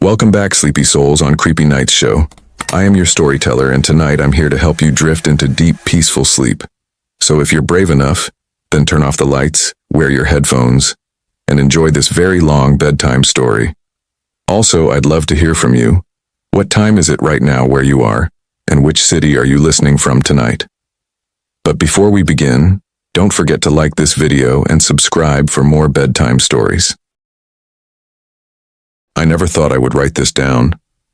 Welcome back, sleepy souls, on Creepy Nights Show. I am your storyteller, and tonight I'm here to help you drift into deep, peaceful sleep. So if you're brave enough, then turn off the lights, wear your headphones, and enjoy this very long bedtime story. Also, I'd love to hear from you. What time is it right now where you are, and which city are you listening from tonight? But before we begin, don't forget to like this video and subscribe for more bedtime stories. I never thought I would write this down,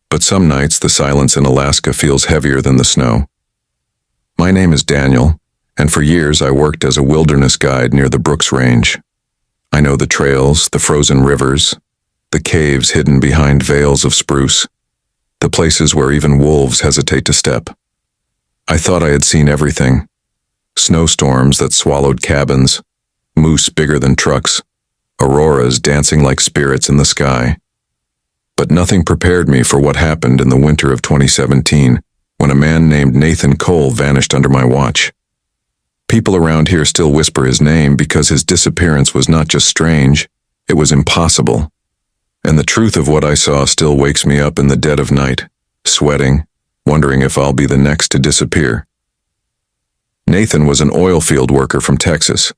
but some nights the silence in Alaska feels heavier than the snow. My name is Daniel, and for years I worked as a wilderness guide near the Brooks Range. I know the trails, the frozen rivers, the caves hidden behind veils of spruce, the places where even wolves hesitate to step. I thought I had seen everything. Snowstorms that swallowed cabins, moose bigger than trucks, auroras dancing like spirits in the sky. But nothing prepared me for what happened in the winter of 2017, when a man named Nathan Cole vanished under my watch. People around here still whisper his name because his disappearance was not just strange, it was impossible. And the truth of what I saw still wakes me up in the dead of night, sweating, wondering if I'll be the next to disappear. Nathan was an oil field worker from Texas,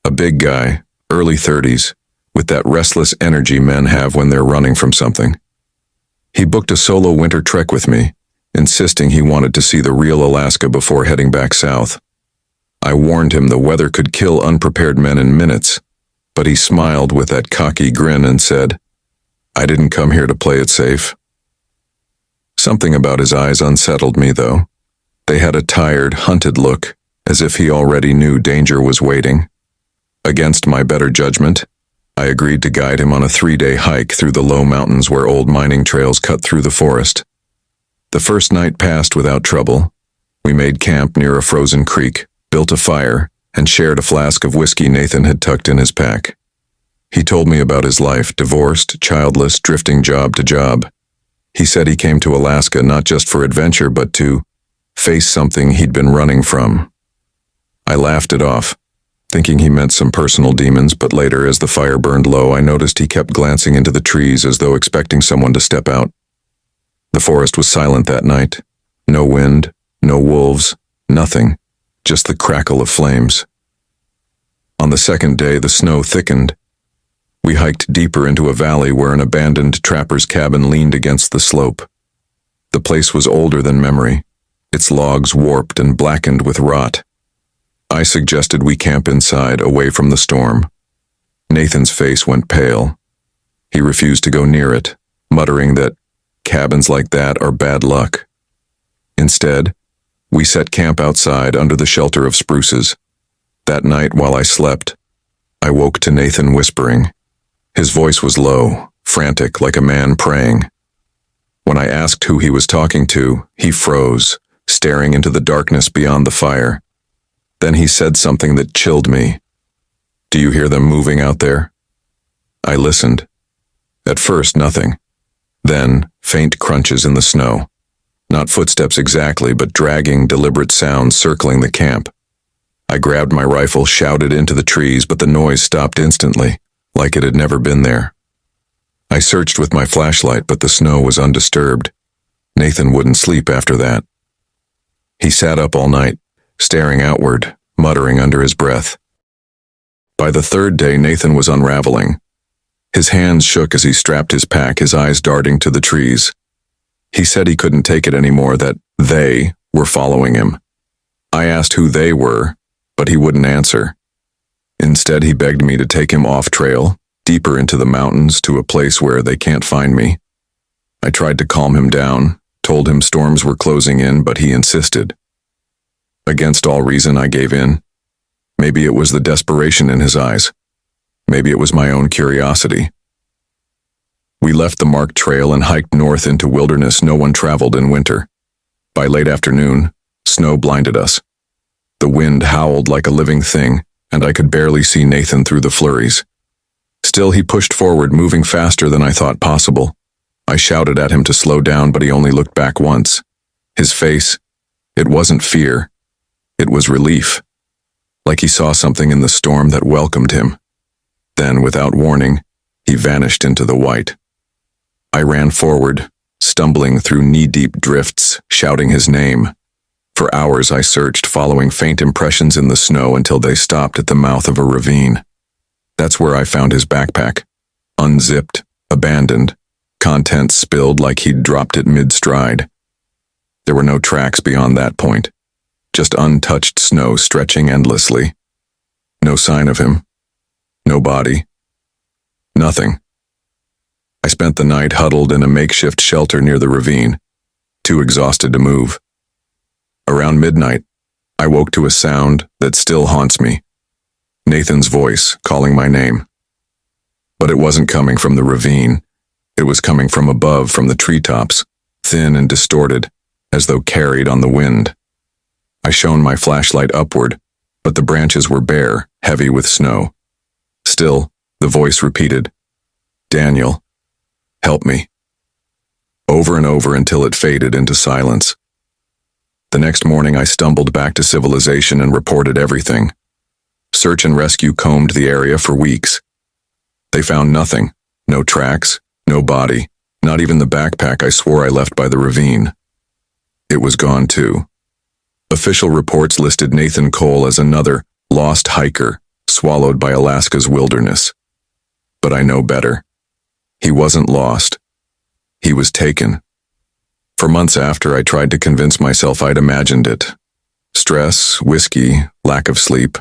a big guy, early 30s, with that restless energy men have when they're running from something. He booked a solo winter trek with me, insisting he wanted to see the real Alaska before heading back south. I warned him the weather could kill unprepared men in minutes, but he smiled with that cocky grin and said, "I didn't come here to play it safe." Something about his eyes unsettled me, though. They had a tired, hunted look, as if he already knew danger was waiting. Against my better judgment, I agreed to guide him on a 3-day hike through the low mountains where old mining trails cut through the forest. The first night passed without trouble. We made camp near a frozen creek, built a fire, and shared a flask of whiskey Nathan had tucked in his pack. He told me about his life, divorced, childless, drifting job to job. He said he came to Alaska not just for adventure, but to face something he'd been running from. I laughed it off, thinking he meant some personal demons, but later, as the fire burned low, I noticed he kept glancing into the trees as though expecting someone to step out. The forest was silent that night. No wind, no wolves, nothing, just the crackle of flames. On the second day, the snow thickened. We hiked deeper into a valley where an abandoned trapper's cabin leaned against the slope. The place was older than memory, its logs warped and blackened with rot. I suggested we camp inside, away from the storm. Nathan's face went pale. He refused to go near it, muttering that cabins like that are bad luck. Instead, we set camp outside under the shelter of spruces. That night, while I slept, I woke to Nathan whispering. His voice was low, frantic, like a man praying. When I asked who he was talking to, he froze, staring into the darkness beyond the fire. Then he said something that chilled me. "Do you hear them moving out there?" I listened. At first, nothing. Then, faint crunches in the snow. Not footsteps exactly, but dragging, deliberate sounds circling the camp. I grabbed my rifle, shouted into the trees, but the noise stopped instantly, like it had never been there. I searched with my flashlight, but the snow was undisturbed. Nathan wouldn't sleep after that. He sat up all night, staring outward, muttering under his breath. By the third day, Nathan was unraveling. His hands shook as he strapped his pack, his eyes darting to the trees. He said he couldn't take it anymore, that they were following him. I asked who they were, but he wouldn't answer. Instead, he begged me to take him off trail, deeper into the mountains, to a place where they can't find me. I tried to calm him down, told him storms were closing in, but he insisted. Against all reason, I gave in. Maybe it was the desperation in his eyes. Maybe it was my own curiosity. We left the marked trail and hiked north into wilderness no one traveled in winter. By late afternoon, snow blinded us. The wind howled like a living thing, and I could barely see Nathan through the flurries. Still, he pushed forward, moving faster than I thought possible. I shouted at him to slow down, but he only looked back once. His face, it wasn't fear. It was relief, like he saw something in the storm that welcomed him. Then, without warning, he vanished into the white. I ran forward, stumbling through knee-deep drifts, shouting his name. For hours I searched, following faint impressions in the snow until they stopped at the mouth of a ravine. That's where I found his backpack, unzipped, abandoned, contents spilled like he'd dropped it mid-stride. There were no tracks beyond that point, just untouched snow stretching endlessly. No sign of him. No body. Nothing. I spent the night huddled in a makeshift shelter near the ravine, too exhausted to move. Around midnight, I woke to a sound that still haunts me. Nathan's voice calling my name. But it wasn't coming from the ravine. It was coming from above, from the treetops, thin and distorted, as though carried on the wind. I shone my flashlight upward, but the branches were bare, heavy with snow. Still, the voice repeated, "Daniel, help me." Over and over until it faded into silence. The next morning I stumbled back to civilization and reported everything. Search and rescue combed the area for weeks. They found nothing, no tracks, no body, not even the backpack I swore I left by the ravine. It was gone too. Official reports listed Nathan Cole as another lost hiker swallowed by Alaska's wilderness. But I know better. He wasn't lost. He was taken. For months after, I tried to convince myself I'd imagined it. Stress, whiskey, lack of sleep.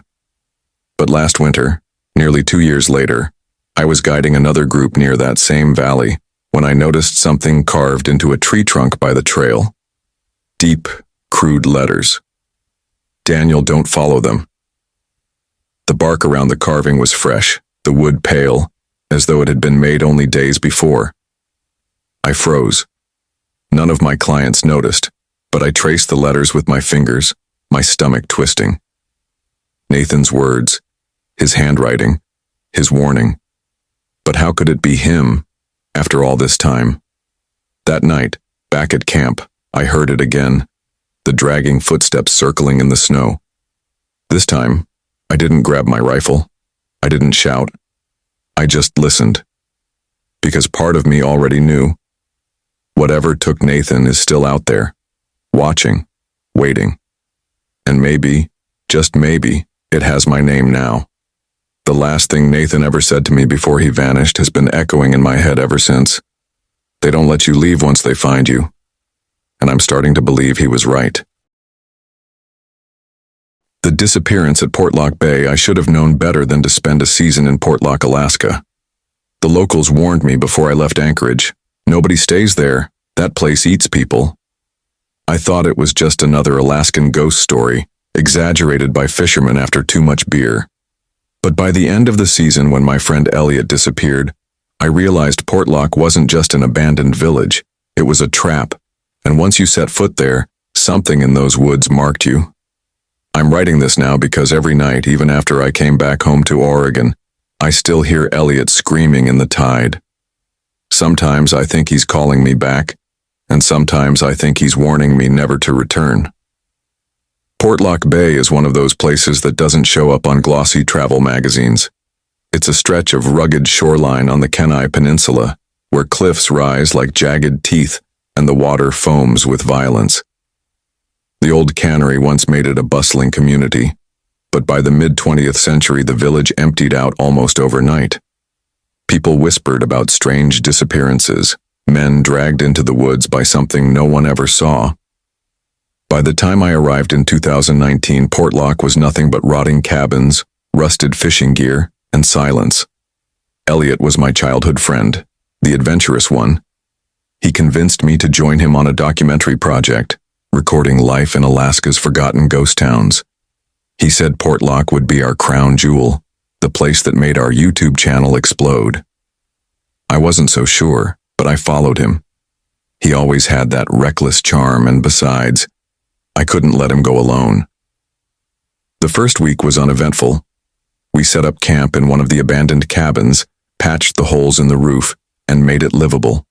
But last winter, nearly 2 years later, I was guiding another group near that same valley when I noticed something carved into a tree trunk by the trail. Deep, crude letters. "Daniel, don't follow them." The bark around the carving was fresh, the wood pale, as though it had been made only days before. I froze. None of my clients noticed, but I traced the letters with my fingers, my stomach twisting. Nathan's words, his handwriting, his warning. But how could it be him, after all this time? That night, back at camp, I heard it again, the dragging footsteps circling in the snow. This time, I didn't grab my rifle. I didn't shout. I just listened. Because part of me already knew. Whatever took Nathan is still out there, watching, waiting. And maybe, just maybe, it has my name now. The last thing Nathan ever said to me before he vanished has been echoing in my head ever since. They don't let you leave once they find you. And I'm starting to believe he was right. The disappearance at Portlock Bay, I should have known better than to spend a season in Portlock, Alaska. The locals warned me before I left Anchorage. Nobody stays there. That place eats people. I thought it was just another Alaskan ghost story, exaggerated by fishermen after too much beer. But by the end of the season, when my friend Elliot disappeared, I realized Portlock wasn't just an abandoned village. It was a trap. And once you set foot there, something in those woods marked you. I'm writing this now because every night, even after I came back home to Oregon, I still hear Elliot screaming in the tide. Sometimes I think he's calling me back, and sometimes I think he's warning me never to return. Portlock Bay is one of those places that doesn't show up on glossy travel magazines. It's a stretch of rugged shoreline on the Kenai Peninsula, where cliffs rise like jagged teeth and the water foams with violence. The old cannery once made it a bustling community, but by the mid-20th century the village emptied out almost overnight. People whispered about strange disappearances, men dragged into the woods by something no one ever saw. By the time I arrived in 2019, Portlock was nothing but rotting cabins, rusted fishing gear, and silence. Elliot was my childhood friend, the adventurous one. He convinced me to join him on a documentary project, recording life in Alaska's forgotten ghost towns. He said Portlock would be our crown jewel, the place that made our YouTube channel explode. I wasn't so sure, but I followed him. He always had that reckless charm, and besides, I couldn't let him go alone. The first week was uneventful. We set up camp in one of the abandoned cabins, patched the holes in the roof, and made it livable.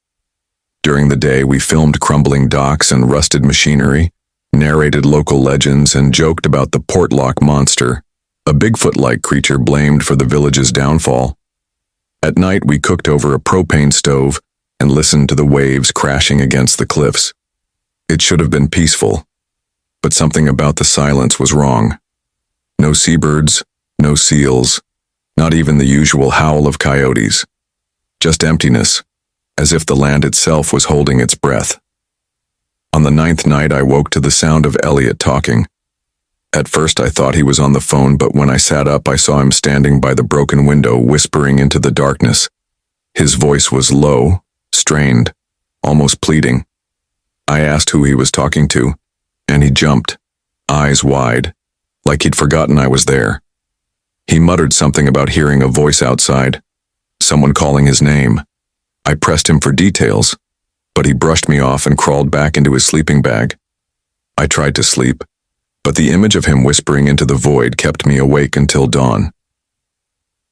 During the day, we filmed crumbling docks and rusted machinery, narrated local legends, and joked about the Portlock monster, a Bigfoot-like creature blamed for the village's downfall. At night, we cooked over a propane stove, and listened to the waves crashing against the cliffs. It should have been peaceful, but something about the silence was wrong. No seabirds, no seals, not even the usual howl of coyotes. Just emptiness, as if the land itself was holding its breath. On the 9th night, I woke to the sound of Elliot talking. At first I thought he was on the phone, but when I sat up I saw him standing by the broken window, whispering into the darkness. His voice was low, strained, almost pleading. I asked who he was talking to, and he jumped, eyes wide, like he'd forgotten I was there. He muttered something about hearing a voice outside, someone calling his name. I pressed him for details, but he brushed me off and crawled back into his sleeping bag. I tried to sleep, but the image of him whispering into the void kept me awake until dawn.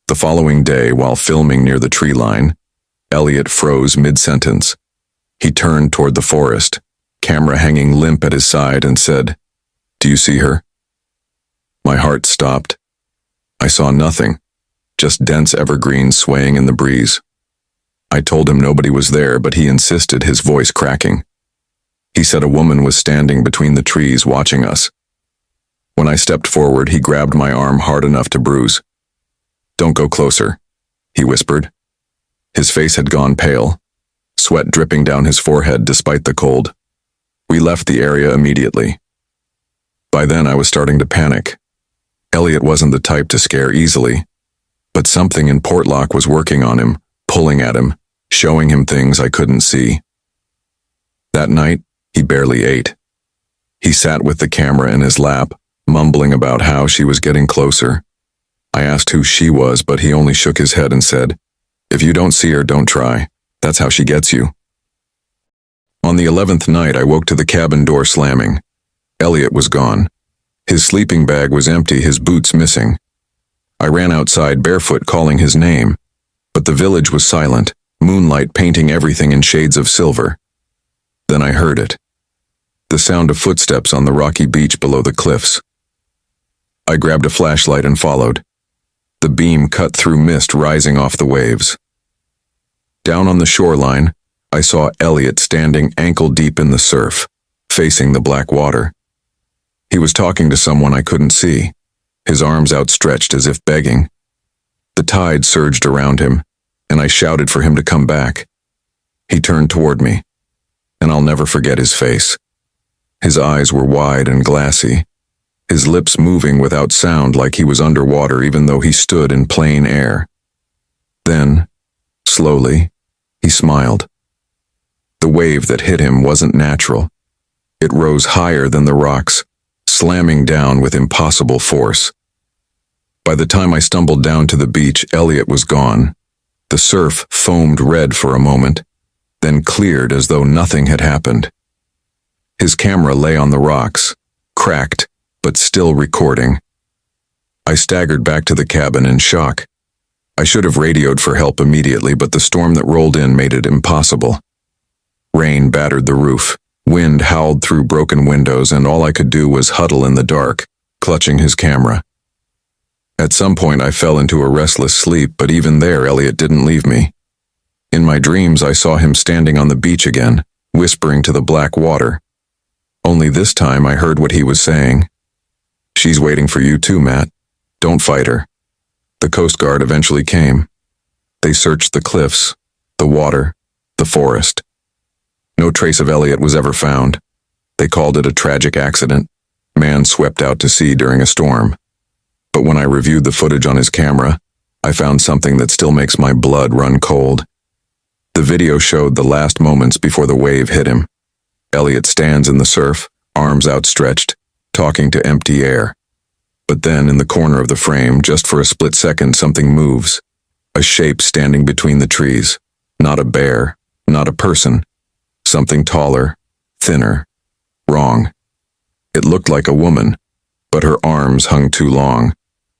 The following day, while filming near the tree line, Elliot froze mid-sentence. He turned toward the forest, camera hanging limp at his side, and said, "Do you see her?" My heart stopped. I saw nothing, just dense evergreens swaying in the breeze. I told him nobody was there, but he insisted, his voice cracking. He said a woman was standing between the trees watching us. When I stepped forward, he grabbed my arm hard enough to bruise. "Don't go closer," he whispered. His face had gone pale, sweat dripping down his forehead despite the cold. We left the area immediately. By then I was starting to panic. Elliot wasn't the type to scare easily, but something in Portlock was working on him, pulling at him, showing him things I couldn't see. That night, he barely ate. He sat with the camera in his lap, mumbling about how she was getting closer. I asked who she was, but he only shook his head and said, "If you don't see her, don't try. That's how she gets you." On the 11th night, I woke to the cabin door slamming. Elliot was gone. His sleeping bag was empty, his boots missing. I ran outside barefoot, calling his name, but the village was silent, moonlight painting everything in shades of silver. Then I heard it. The sound of footsteps on the rocky beach below the cliffs. I grabbed a flashlight and followed. The beam cut through mist rising off the waves. Down on the shoreline, I saw Elliot standing ankle-deep in the surf, facing the black water. He was talking to someone I couldn't see, his arms outstretched as if begging. The tide surged around him, and I shouted for him to come back. He turned toward me, and I'll never forget his face. His eyes were wide and glassy, his lips moving without sound like he was underwater even though he stood in plain air. Then, slowly, he smiled. The wave that hit him wasn't natural. It rose higher than the rocks, slamming down with impossible force. By the time I stumbled down to the beach, Elliot was gone. The surf foamed red for a moment, then cleared as though nothing had happened. His camera lay on the rocks, cracked, but still recording. I staggered back to the cabin in shock. I should have radioed for help immediately, but the storm that rolled in made it impossible. Rain battered the roof, wind howled through broken windows, and all I could do was huddle in the dark, clutching his camera. At some point I fell into a restless sleep, but even there Elliot didn't leave me. In my dreams I saw him standing on the beach again, whispering to the black water. Only this time I heard what he was saying. "She's waiting for you too, Matt. Don't fight her." The Coast Guard eventually came. They searched the cliffs, the water, the forest. No trace of Elliot was ever found. They called it a tragic accident, man swept out to sea during a storm. But when I reviewed the footage on his camera, I found something that still makes my blood run cold. The video showed the last moments before the wave hit him. Elliot stands in the surf, arms outstretched, talking to empty air. But then, in the corner of the frame, just for a split second, something moves. A shape standing between the trees. Not a bear, not a person. Something taller, thinner, wrong. It looked like a woman, but her arms hung too long,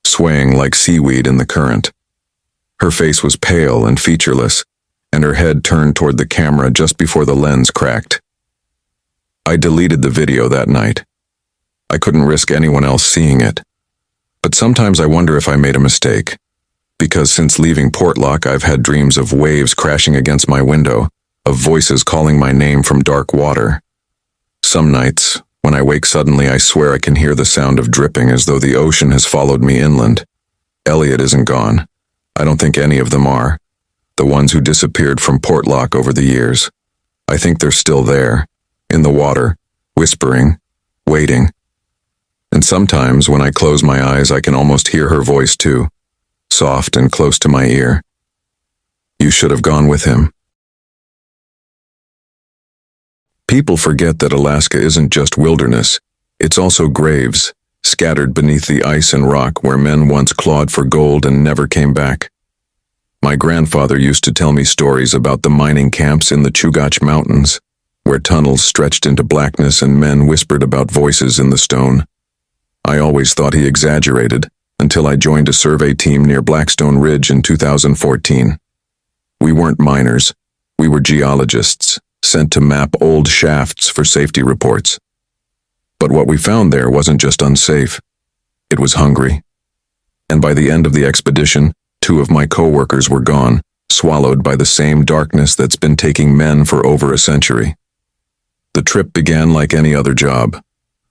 swaying like seaweed in the current. Her face was pale and featureless, and her head turned toward the camera just before the lens cracked. I deleted the video that night. I couldn't risk anyone else seeing it. But sometimes I wonder if I made a mistake, because since leaving Portlock I've had dreams of waves crashing against my window, of voices calling my name from dark water. Some nights, when I wake suddenly, I swear I can hear the sound of dripping as though the ocean has followed me inland. Elliot isn't gone. I don't think any of them are. The ones who disappeared from Portlock over the years. I think they're still there, in the water, whispering, waiting. And sometimes, when I close my eyes, I can almost hear her voice too, soft and close to my ear. You should have gone with him. People forget that Alaska isn't just wilderness, it's also graves, scattered beneath the ice and rock where men once clawed for gold and never came back. My grandfather used to tell me stories about the mining camps in the Chugach Mountains, where tunnels stretched into blackness and men whispered about voices in the stone. I always thought he exaggerated, until I joined a survey team near Blackstone Ridge in 2014. We weren't miners, we were geologists, sent to map old shafts for safety reports. But what we found there wasn't just unsafe, it was hungry. And by the end of the expedition, 2 of my co-workers were gone, swallowed by the same darkness that's been taking men for over a century. The trip began like any other job.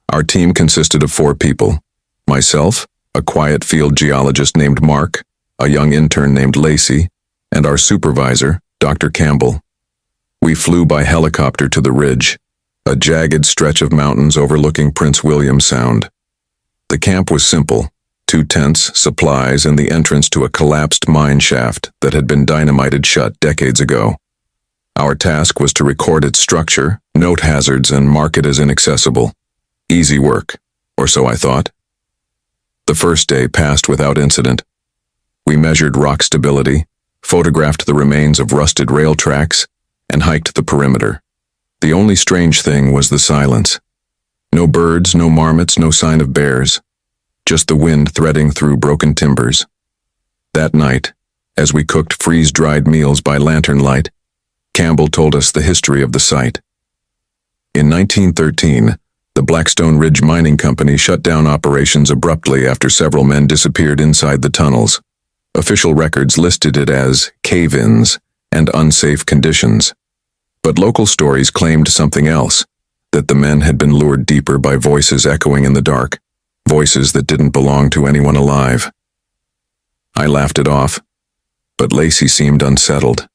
Our team consisted of 4 people. Myself, a quiet field geologist named Mark, a young intern named Lacey, and our supervisor, Dr. Campbell. We flew by helicopter to the ridge, a jagged stretch of mountains overlooking Prince William Sound. The camp was simple, 2 tents, supplies, and the entrance to a collapsed mine shaft that had been dynamited shut decades ago. Our task was to record its structure, note hazards, and mark it as inaccessible. Easy work, or so I thought. The first day passed without incident. We measured rock stability, photographed the remains of rusted rail tracks, and hiked the perimeter. The only strange thing was the silence. No birds, no marmots, no sign of bears. Just the wind threading through broken timbers. That night, as we cooked freeze-dried meals by lantern light, Campbell told us the history of the site. In 1913, the Blackstone Ridge Mining Company shut down operations abruptly after several men disappeared inside the tunnels. Official records listed it as cave-ins and unsafe conditions. But local stories claimed something else, that the men had been lured deeper by voices echoing in the dark, voices that didn't belong to anyone alive. I laughed it off, but Lacey seemed unsettled.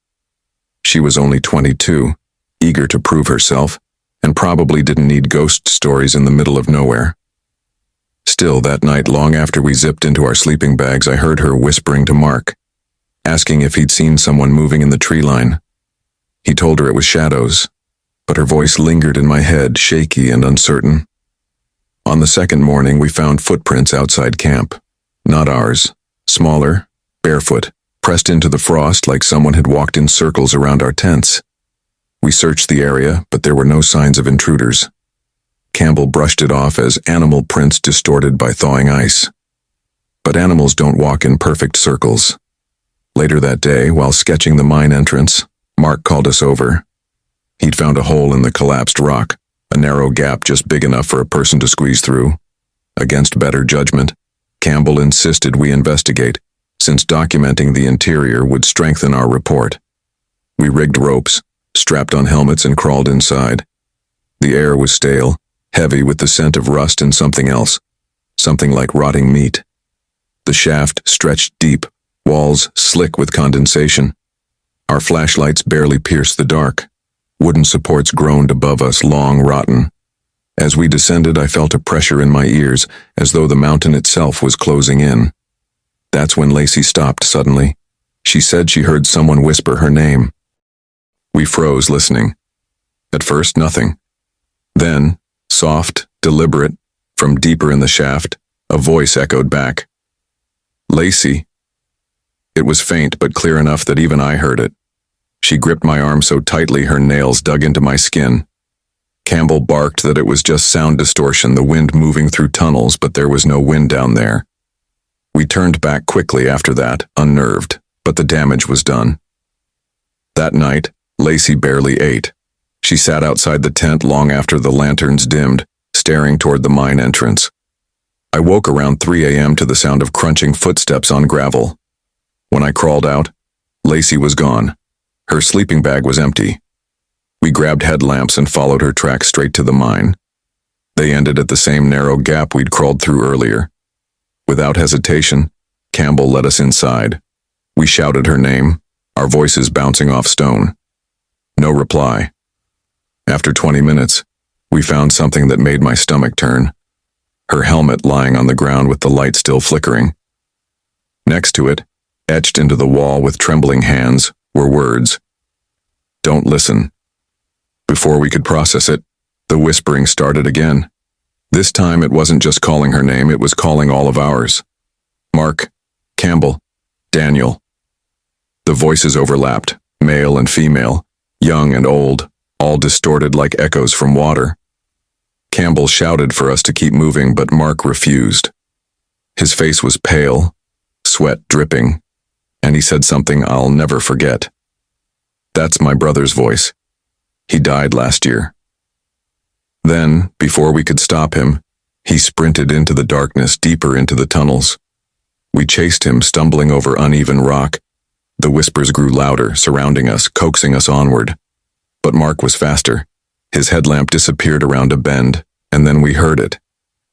She was only 22, eager to prove herself, and probably didn't need ghost stories in the middle of nowhere. Still, that night, long after we zipped into our sleeping bags, I heard her whispering to Mark, asking if he'd seen someone moving in the tree line. He told her it was shadows, but her voice lingered in my head, shaky and uncertain. On the second morning, we found footprints outside camp. Not ours. Smaller, barefoot, pressed into the frost like someone had walked in circles around our tents. We searched the area, but there were no signs of intruders. Campbell brushed it off as animal prints distorted by thawing ice. But animals don't walk in perfect circles. Later that day, while sketching the mine entrance, Mark called us over. He'd found a hole in the collapsed rock, a narrow gap just big enough for a person to squeeze through. Against better judgment, Campbell insisted we investigate, since documenting the interior would strengthen our report. We rigged ropes, strapped on helmets, and crawled inside. The air was stale, heavy with the scent of rust and something else, something like rotting meat. The shaft stretched deep, walls slick with condensation. Our flashlights barely pierced the dark. Wooden supports groaned above us, long rotten. As we descended, I felt a pressure in my ears, as though the mountain itself was closing in. That's when Lacey stopped suddenly. She said she heard someone whisper her name. We froze, listening. At first, nothing. Then, soft, deliberate, from deeper in the shaft, a voice echoed back. Lacey. It was faint but clear enough that even I heard it. She gripped my arm so tightly her nails dug into my skin. Campbell barked that it was just sound distortion, the wind moving through tunnels, but there was no wind down there. We turned back quickly after that, unnerved, but the damage was done. That night, Lacey barely ate. She sat outside the tent long after the lanterns dimmed, staring toward the mine entrance. I woke around 3 a.m. to the sound of crunching footsteps on gravel. When I crawled out, Lacey was gone. Her sleeping bag was empty. We grabbed headlamps and followed her track straight to the mine. They ended at the same narrow gap we'd crawled through earlier. Without hesitation, Campbell led us inside. We shouted her name, our voices bouncing off stone. No reply. After 20 minutes, we found something that made my stomach turn. Her helmet lying on the ground with the light still flickering. Next to it, etched into the wall with trembling hands, were words. "Don't listen." Before we could process it, the whispering started again. This time it wasn't just calling her name, it was calling all of ours. Mark, Campbell, Daniel. The voices overlapped, male and female, young and old, all distorted like echoes from water. Campbell shouted for us to keep moving, but Mark refused. His face was pale, sweat dripping, and he said something I'll never forget. "That's my brother's voice. He died last year." Then, before we could stop him, he sprinted into the darkness, deeper into the tunnels. We chased him, stumbling over uneven rock. The whispers grew louder, surrounding us, coaxing us onward. But Mark was faster. His headlamp disappeared around a bend, and then we heard it.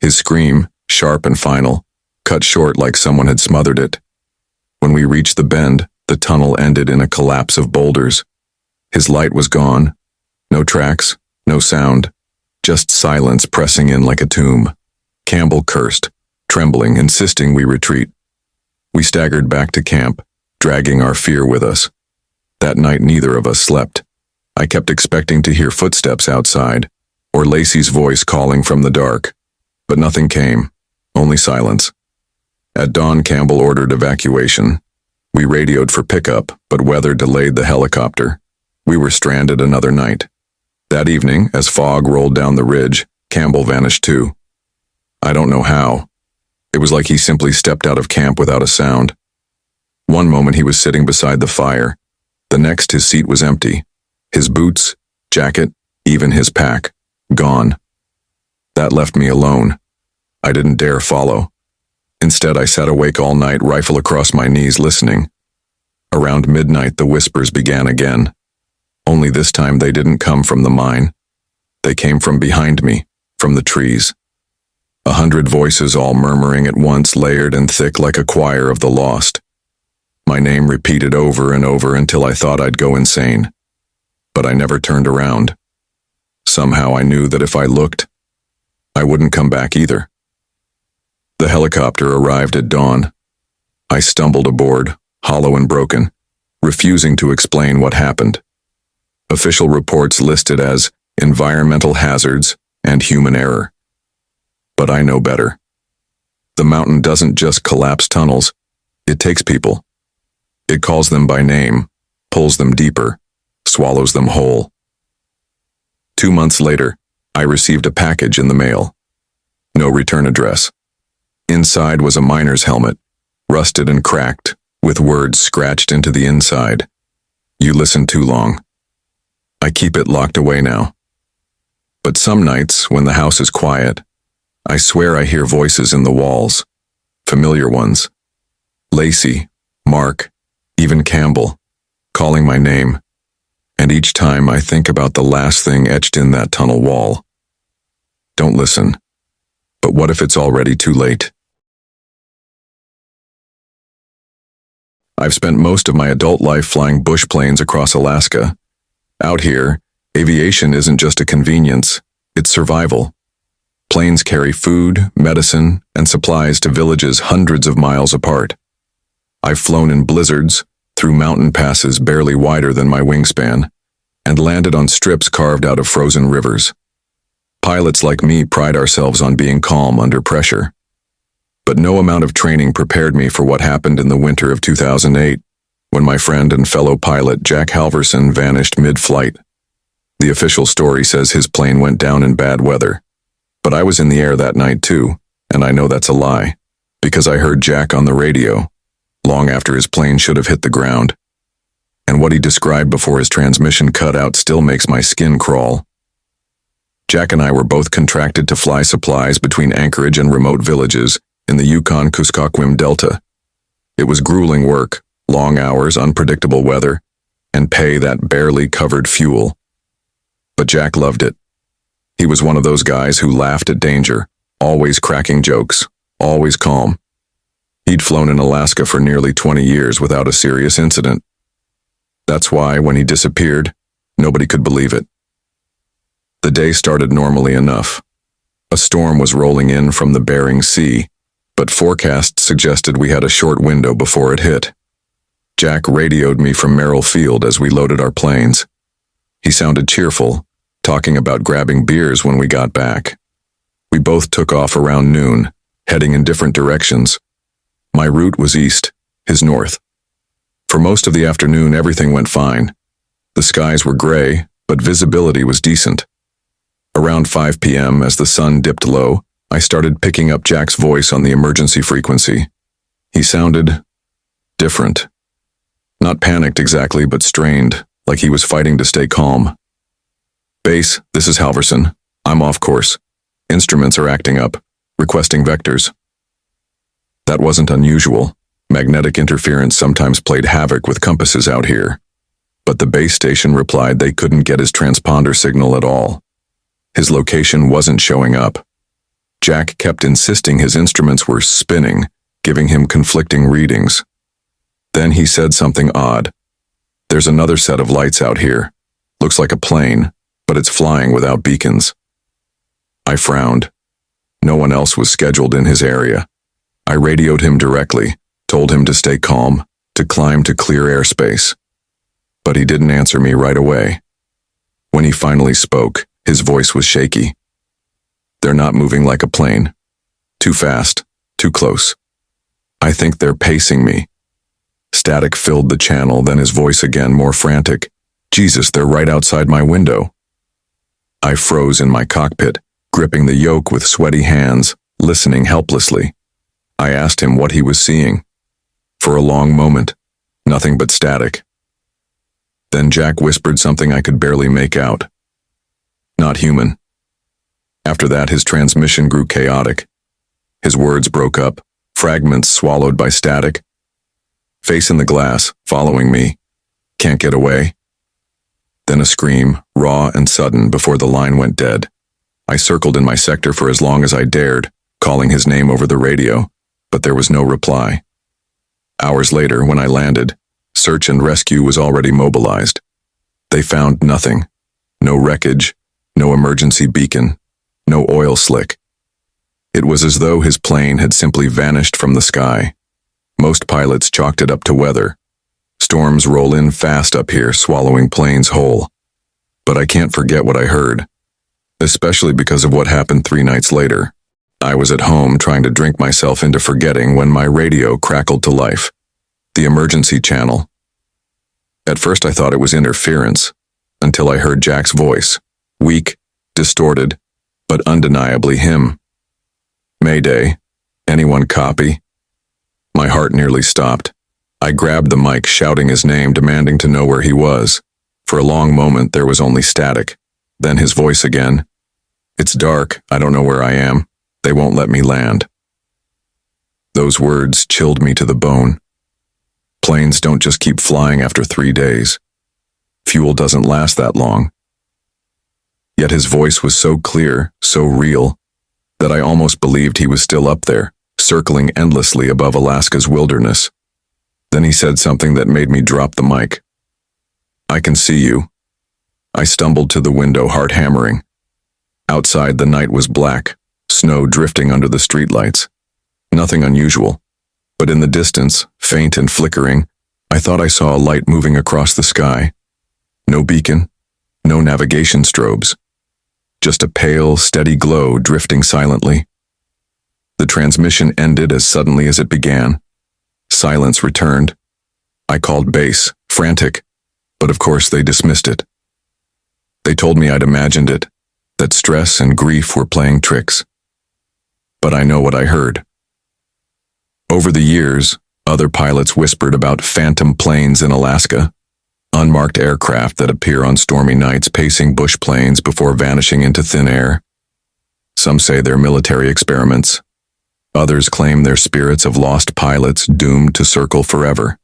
His scream, sharp and final, cut short like someone had smothered it. When we reached the bend, the tunnel ended in a collapse of boulders. His light was gone. No tracks, no sound, just silence pressing in like a tomb. Campbell cursed, trembling, insisting we retreat. We staggered back to camp, dragging our fear with us. That night neither of us slept. I kept expecting to hear footsteps outside, or Lacey's voice calling from the dark. But nothing came, only silence. At dawn, Campbell ordered evacuation. We radioed for pickup, but weather delayed the helicopter. We were stranded another night. That evening, as fog rolled down the ridge, Campbell vanished too. I don't know how. It was like he simply stepped out of camp without a sound. One moment he was sitting beside the fire. The next his seat was empty. His boots, jacket, even his pack, gone. That left me alone. I didn't dare follow. Instead, I sat awake all night, rifle across my knees, listening. Around midnight, the whispers began again. Only this time they didn't come from the mine. They came from behind me, from the trees. 100 voices all murmuring at once, layered and thick like a choir of the lost. My name repeated over and over until I thought I'd go insane. But I never turned around. Somehow I knew that if I looked, I wouldn't come back either. The helicopter arrived at dawn. I stumbled aboard, hollow and broken, refusing to explain what happened. Official reports listed as environmental hazards and human error. But I know better. The mountain doesn't just collapse tunnels, it takes people. It calls them by name, pulls them deeper, swallows them whole. 2 months later, I received a package in the mail. No return address. Inside was a miner's helmet, rusted and cracked, with words scratched into the inside. "You listened too long." I keep it locked away now. But some nights, when the house is quiet, I swear I hear voices in the walls, familiar ones. Lacey, Mark, even Campbell, calling my name. And each time I think about the last thing etched in that tunnel wall. Don't listen. But what if it's already too late? I've spent most of my adult life flying bush planes across Alaska. Out here, aviation isn't just a convenience, it's survival. Planes carry food, medicine, and supplies to villages hundreds of miles apart. I've flown in blizzards, through mountain passes barely wider than my wingspan, and landed on strips carved out of frozen rivers. Pilots like me pride ourselves on being calm under pressure. But no amount of training prepared me for what happened in the winter of 2008, when my friend and fellow pilot Jack Halverson vanished mid-flight. The official story says his plane went down in bad weather. But I was in the air that night too, and I know that's a lie, because I heard Jack on the radio, long after his plane should have hit the ground. And what he described before his transmission cut out still makes my skin crawl. Jack and I were both contracted to fly supplies between Anchorage and remote villages in the Yukon-Kuskokwim Delta. It was grueling work, long hours, unpredictable weather, and pay that barely covered fuel. But Jack loved it. He was one of those guys who laughed at danger, always cracking jokes, always calm. He'd flown in Alaska for nearly 20 years without a serious incident. That's why, when he disappeared, nobody could believe it. The day started normally enough. A storm was rolling in from the Bering Sea, but forecasts suggested we had a short window before it hit. Jack radioed me from Merrill Field as we loaded our planes. He sounded cheerful, talking about grabbing beers when we got back. We both took off around noon, heading in different directions. My route was east, his north. For most of the afternoon, everything went fine. The skies were gray, but visibility was decent. Around 5 p.m., as the sun dipped low, I started picking up Jack's voice on the emergency frequency. He sounded different. Not panicked exactly, but strained, like he was fighting to stay calm. "Base, this is Halverson. I'm off course. Instruments are acting up, requesting vectors." That wasn't unusual. Magnetic interference sometimes played havoc with compasses out here. But the base station replied they couldn't get his transponder signal at all. His location wasn't showing up. Jack kept insisting his instruments were spinning, giving him conflicting readings. Then he said something odd. "There's another set of lights out here. Looks like a plane, but it's flying without beacons." I frowned. No one else was scheduled in his area. I radioed him directly, told him to stay calm, to climb to clear airspace. But he didn't answer me right away. When he finally spoke, his voice was shaky. "They're not moving like a plane. Too fast, too close. I think they're pacing me." Static filled the channel, then his voice again, more frantic. "Jesus, they're right outside my window." I froze in my cockpit, gripping the yoke with sweaty hands, listening helplessly. I asked him what he was seeing. For a long moment, nothing but static. Then Jack whispered something I could barely make out. "Not human." After that, his transmission grew chaotic. His words broke up, fragments swallowed by static. "Face in the glass, following me. Can't get away." Then a scream, raw and sudden, before the line went dead. I circled in my sector for as long as I dared, calling his name over the radio, but there was no reply. Hours later, when I landed, search and rescue was already mobilized. They found nothing. No wreckage, no emergency beacon, no oil slick. It was as though his plane had simply vanished from the sky. Most pilots chalked it up to weather. Storms roll in fast up here, swallowing planes whole. But I can't forget what I heard, especially because of what happened 3 nights later. I was at home trying to drink myself into forgetting when my radio crackled to life. The emergency channel. At first I thought it was interference, until I heard Jack's voice. Weak, distorted, but undeniably him. "Mayday. Anyone copy?" My heart nearly stopped. I grabbed the mic, shouting his name, demanding to know where he was. For a long moment there was only static. Then his voice again. "It's dark. I don't know where I am. They won't let me land." Those words chilled me to the bone. Planes don't just keep flying after 3 days. Fuel doesn't last that long. Yet his voice was so clear, so real, that I almost believed he was still up there, circling endlessly above Alaska's wilderness. Then he said something that made me drop the mic. "I can see you." I stumbled to the window, heart hammering. Outside, the night was black, snow drifting under the streetlights. Nothing unusual, but in the distance, faint and flickering, I thought I saw a light moving across the sky. No beacon, no navigation strobes. Just a pale, steady glow drifting silently. The transmission ended as suddenly as it began. Silence returned. I called base, frantic, but of course they dismissed it. They told me I'd imagined it, that stress and grief were playing tricks. But I know what I heard. Over the years, other pilots whispered about phantom planes in Alaska, unmarked aircraft that appear on stormy nights pacing bush plains before vanishing into thin air. Some say they're military experiments. Others claim they're spirits of lost pilots doomed to circle forever.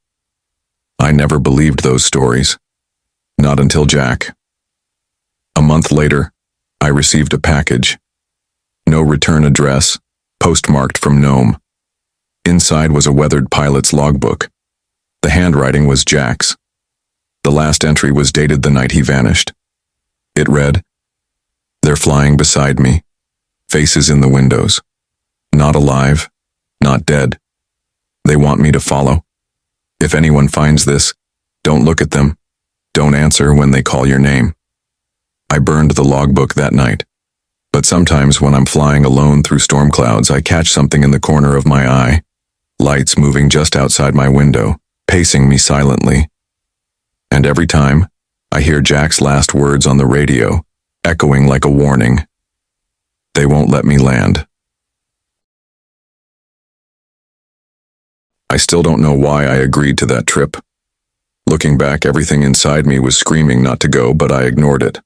I never believed those stories. Not until Jack. A month later, I received a package. No return address, postmarked from Nome. Inside was a weathered pilot's logbook. The handwriting was Jack's. The last entry was dated the night he vanished. It read, "They're flying beside me. Faces in the windows. Not alive, not dead. They want me to follow. If anyone finds this, don't look at them. Don't answer when they call your name." I burned the logbook that night. But sometimes when I'm flying alone through storm clouds, I catch something in the corner of my eye. Lights moving just outside my window, pacing me silently. And every time, I hear Jack's last words on the radio, echoing like a warning. "They won't let me land." I still don't know why I agreed to that trip. Looking back, everything inside me was screaming not to go, but I ignored it.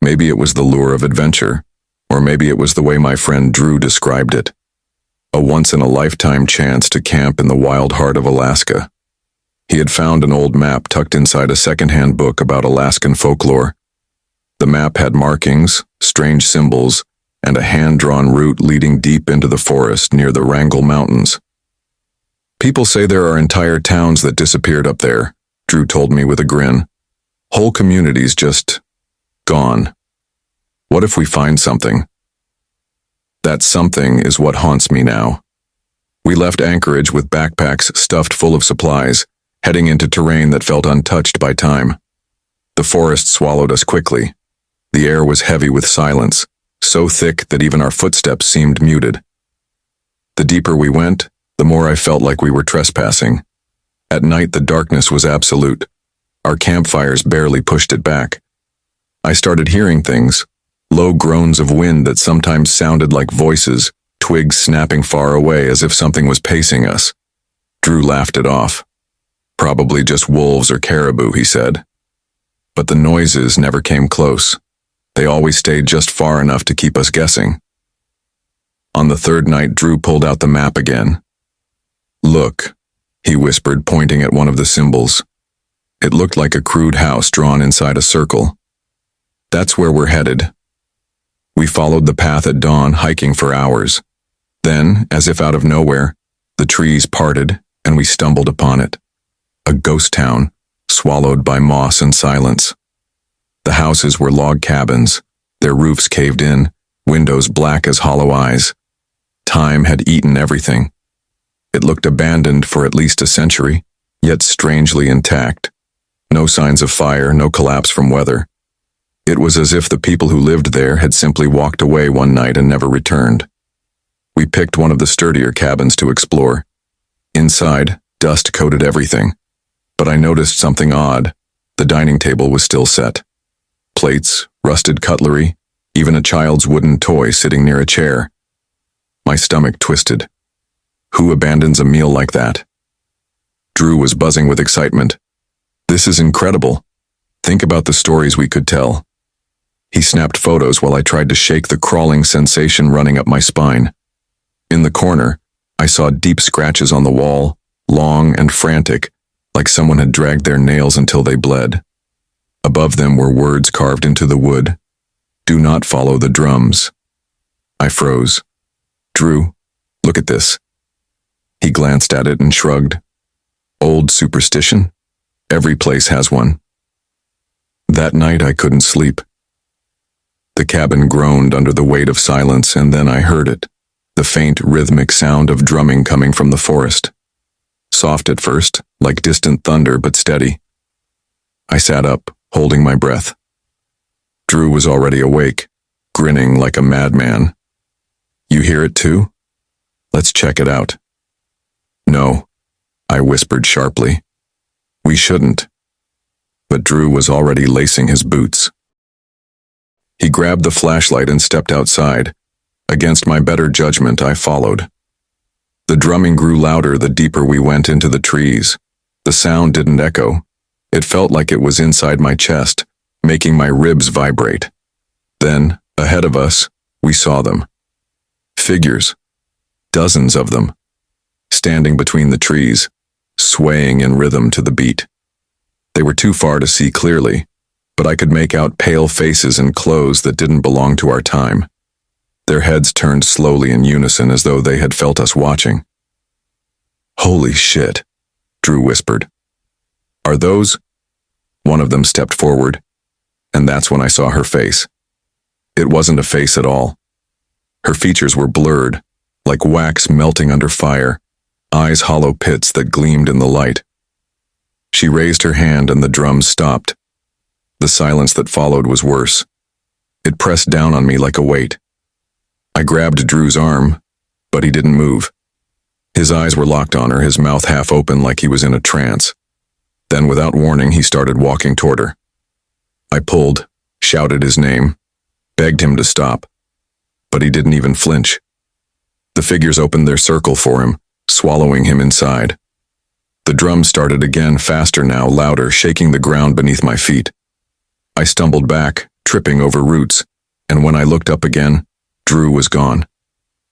Maybe it was the lure of adventure, or maybe it was the way my friend Drew described it. A once-in-a-lifetime chance to camp in the wild heart of Alaska. He had found an old map tucked inside a second-hand book about Alaskan folklore. The map had markings, strange symbols, and a hand-drawn route leading deep into the forest near the Wrangell Mountains. "People say there are entire towns that disappeared up there," Drew told me with a grin. "Whole communities just gone. What if we find something?" That something is what haunts me now. We left Anchorage with backpacks stuffed full of supplies, heading into terrain that felt untouched by time. The forest swallowed us quickly. The air was heavy with silence, so thick that even our footsteps seemed muted. The deeper we went, the more I felt like we were trespassing. At night, the darkness was absolute. Our campfires barely pushed it back. I started hearing things, low groans of wind that sometimes sounded like voices, twigs snapping far away as if something was pacing us. Drew laughed it off. "Probably just wolves or caribou," he said. But the noises never came close. They always stayed just far enough to keep us guessing. On the third night, Drew pulled out the map again. "Look," he whispered, pointing at one of the symbols. It looked like a crude house drawn inside a circle. "That's where we're headed." We followed the path at dawn, hiking for hours. Then, as if out of nowhere, the trees parted and we stumbled upon it. A ghost town, swallowed by moss and silence. The houses were log cabins, their roofs caved in, windows black as hollow eyes. Time had eaten everything. It looked abandoned for at least a century, yet strangely intact. No signs of fire, no collapse from weather. It was as if the people who lived there had simply walked away one night and never returned. We picked one of the sturdier cabins to explore. Inside, dust coated everything. But I noticed something odd. The dining table was still set. Plates, rusted cutlery, even a child's wooden toy sitting near a chair. My stomach twisted. Who abandons a meal like that? Drew was buzzing with excitement. "This is incredible. Think about the stories we could tell." He snapped photos while I tried to shake the crawling sensation running up my spine. In the corner, I saw deep scratches on the wall, long and frantic, like someone had dragged their nails until they bled. Above them were words carved into the wood. "Do not follow the drums." I froze. "Drew, look at this." He glanced at it and shrugged. "Old superstition? Every place has one." That night I couldn't sleep. The cabin groaned under the weight of silence, and then I heard it, the faint rhythmic sound of drumming coming from the forest. Soft at first, like distant thunder, but steady. I sat up, holding my breath. Drew was already awake, grinning like a madman. "You hear it too? Let's check it out." "No," I whispered sharply. "We shouldn't." But Drew was already lacing his boots. He grabbed the flashlight and stepped outside. Against my better judgment, I followed. The drumming grew louder the deeper we went into the trees. The sound didn't echo. It felt like it was inside my chest, making my ribs vibrate. Then, ahead of us, we saw them. Figures. Dozens of them. Standing between the trees, swaying in rhythm to the beat. They were too far to see clearly, but I could make out pale faces and clothes that didn't belong to our time. Their heads turned slowly in unison as though they had felt us watching. "Holy shit," Drew whispered. "Are those—" One of them stepped forward, and that's when I saw her face. It wasn't a face at all. Her features were blurred, like wax melting under fire, eyes hollow pits that gleamed in the light. She raised her hand and the drums stopped. The silence that followed was worse. It pressed down on me like a weight. I grabbed Drew's arm, but he didn't move. His eyes were locked on her, his mouth half open like he was in a trance. Then, without warning, he started walking toward her. I pulled, shouted his name, begged him to stop, but he didn't even flinch. The figures opened their circle for him, swallowing him inside. The drums started again, faster now, louder, shaking the ground beneath my feet. I stumbled back, tripping over roots, and when I looked up again, Drew was gone.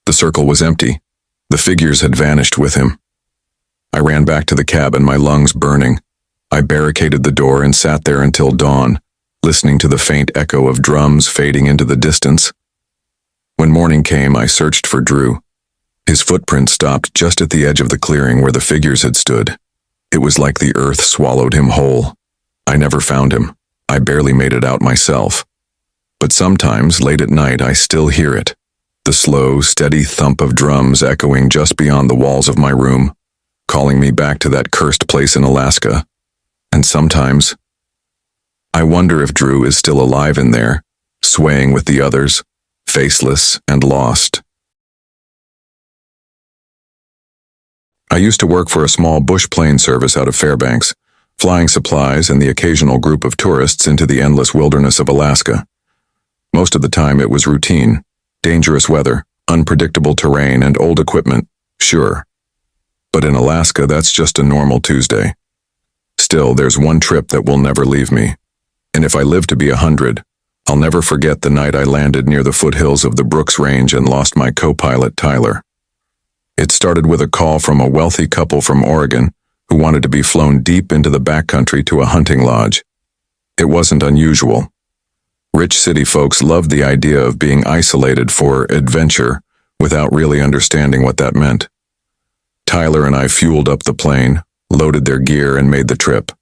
The circle was empty. The figures had vanished with him. I ran back to the cabin, my lungs burning. I barricaded the door and sat there until dawn, listening to the faint echo of drums fading into the distance. When morning came, I searched for Drew. His footprint stopped just at the edge of the clearing where the figures had stood. It was like the earth swallowed him whole. I never found him. I barely made it out myself. But sometimes, late at night, I still hear it. The slow, steady thump of drums echoing just beyond the walls of my room, calling me back to that cursed place in Alaska. And sometimes, I wonder if Drew is still alive in there, swaying with the others, faceless and lost. I used to work for a small bush plane service out of Fairbanks, flying supplies and the occasional group of tourists into the endless wilderness of Alaska. Most of the time it was routine, dangerous weather, unpredictable terrain, and old equipment, sure. But in Alaska, that's just a normal Tuesday. Still, there's one trip that will never leave me. And if I live to be 100, I'll never forget the night I landed near the foothills of the Brooks Range and lost my co-pilot, Tyler. It started with a call from a wealthy couple from Oregon who wanted to be flown deep into the backcountry to a hunting lodge. It wasn't unusual. Rich city folks loved the idea of being isolated for adventure without really understanding what that meant. Tyler and I fueled up the plane, loaded their gear, and made the trip.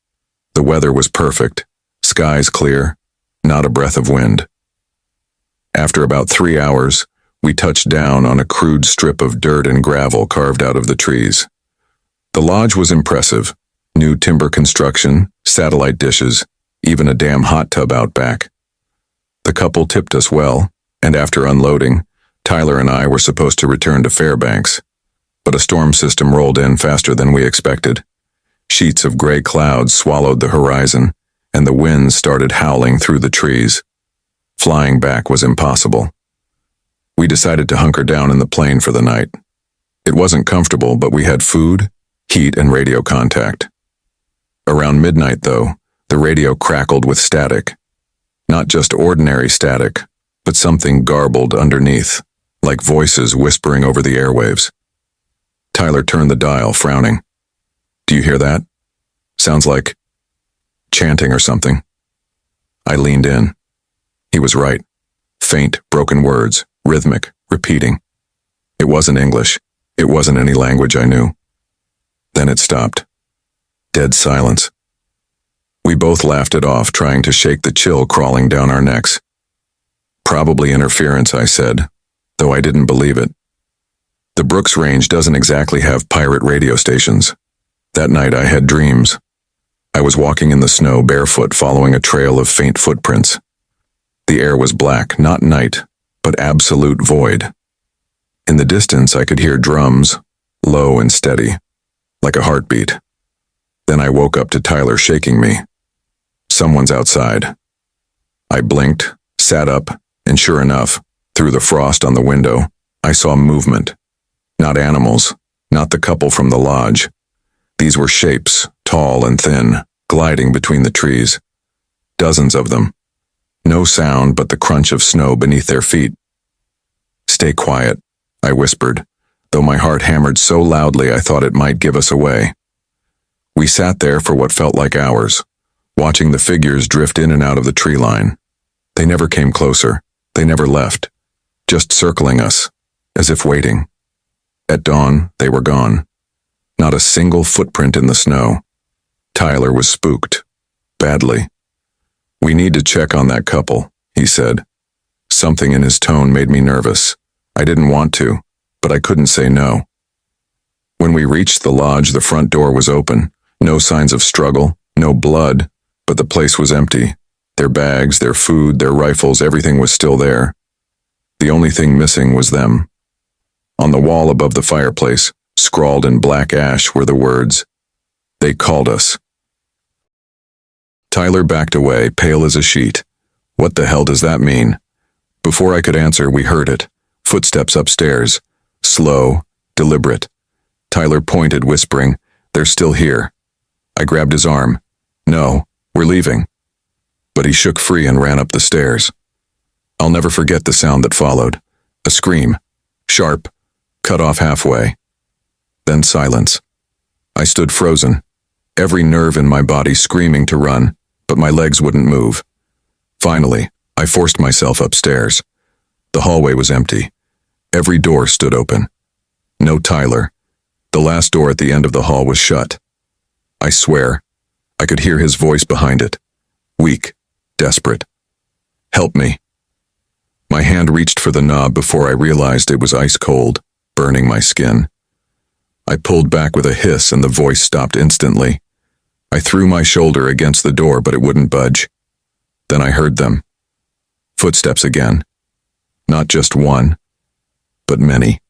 The weather was perfect, skies clear, not a breath of wind. After about 3 hours, we touched down on a crude strip of dirt and gravel carved out of the trees. The lodge was impressive. New timber construction, satellite dishes, even a damn hot tub out back. The couple tipped us well, and after unloading, Tyler and I were supposed to return to Fairbanks. But a storm system rolled in faster than we expected. Sheets of gray clouds swallowed the horizon, and the winds started howling through the trees. Flying back was impossible. We decided to hunker down in the plane for the night. It wasn't comfortable, but we had food, heat, and radio contact. Around midnight, though, the radio crackled with static. Not just ordinary static, but something garbled underneath, like voices whispering over the airwaves. Tyler turned the dial, frowning. "Do you hear that? Sounds like chanting or something." I leaned in. He was right. Faint, broken words, rhythmic, repeating. It wasn't English. It wasn't any language I knew. Then it stopped. Dead silence. We both laughed it off, trying to shake the chill crawling down our necks. "Probably interference," I said, though I didn't believe it. The Brooks Range doesn't exactly have pirate radio stations. That night I had dreams. I was walking in the snow barefoot, following a trail of faint footprints. The air was black, not night, but absolute void. In the distance I could hear drums, low and steady, like a heartbeat. Then I woke up to Tyler shaking me. "Someone's outside." I blinked, sat up, and sure enough, through the frost on the window, I saw movement. Not animals, not the couple from the lodge. These were shapes, tall and thin, gliding between the trees. Dozens of them. No sound but the crunch of snow beneath their feet. "Stay quiet," I whispered, though my heart hammered so loudly I thought it might give us away. We sat there for what felt like hours, watching the figures drift in and out of the tree line. They never came closer. They never left, just circling us, as if waiting. At dawn, they were gone. Not a single footprint in the snow. Tyler was spooked. Badly. "We need to check on that couple," he said. Something in his tone made me nervous. I didn't want to, but I couldn't say no. When we reached the lodge, the front door was open. No signs of struggle, no blood, but the place was empty. Their bags, their food, their rifles, everything was still there. The only thing missing was them. On the wall above the fireplace, scrawled in black ash, were the words, "They called us." Tyler backed away, pale as a sheet. What the hell does that mean? Before I could answer, we heard it. Footsteps upstairs. Slow, deliberate. Tyler pointed, whispering, "They're still here." I grabbed his arm. "No, we're leaving." But he shook free and ran up the stairs. I'll never forget the sound that followed. A scream. Sharp. Cut off halfway. Then silence. I stood frozen. Every nerve in my body screaming to run, but my legs wouldn't move. Finally, I forced myself upstairs. The hallway was empty. Every door stood open. No Tyler. The last door at the end of the hall was shut. I swear, I could hear his voice behind it. Weak, desperate. "Help me." My hand reached for the knob before I realized it was ice cold, burning my skin. I pulled back with a hiss and the voice stopped instantly. I threw my shoulder against the door, but it wouldn't budge. Then I heard them. Footsteps again. Not just one, but many.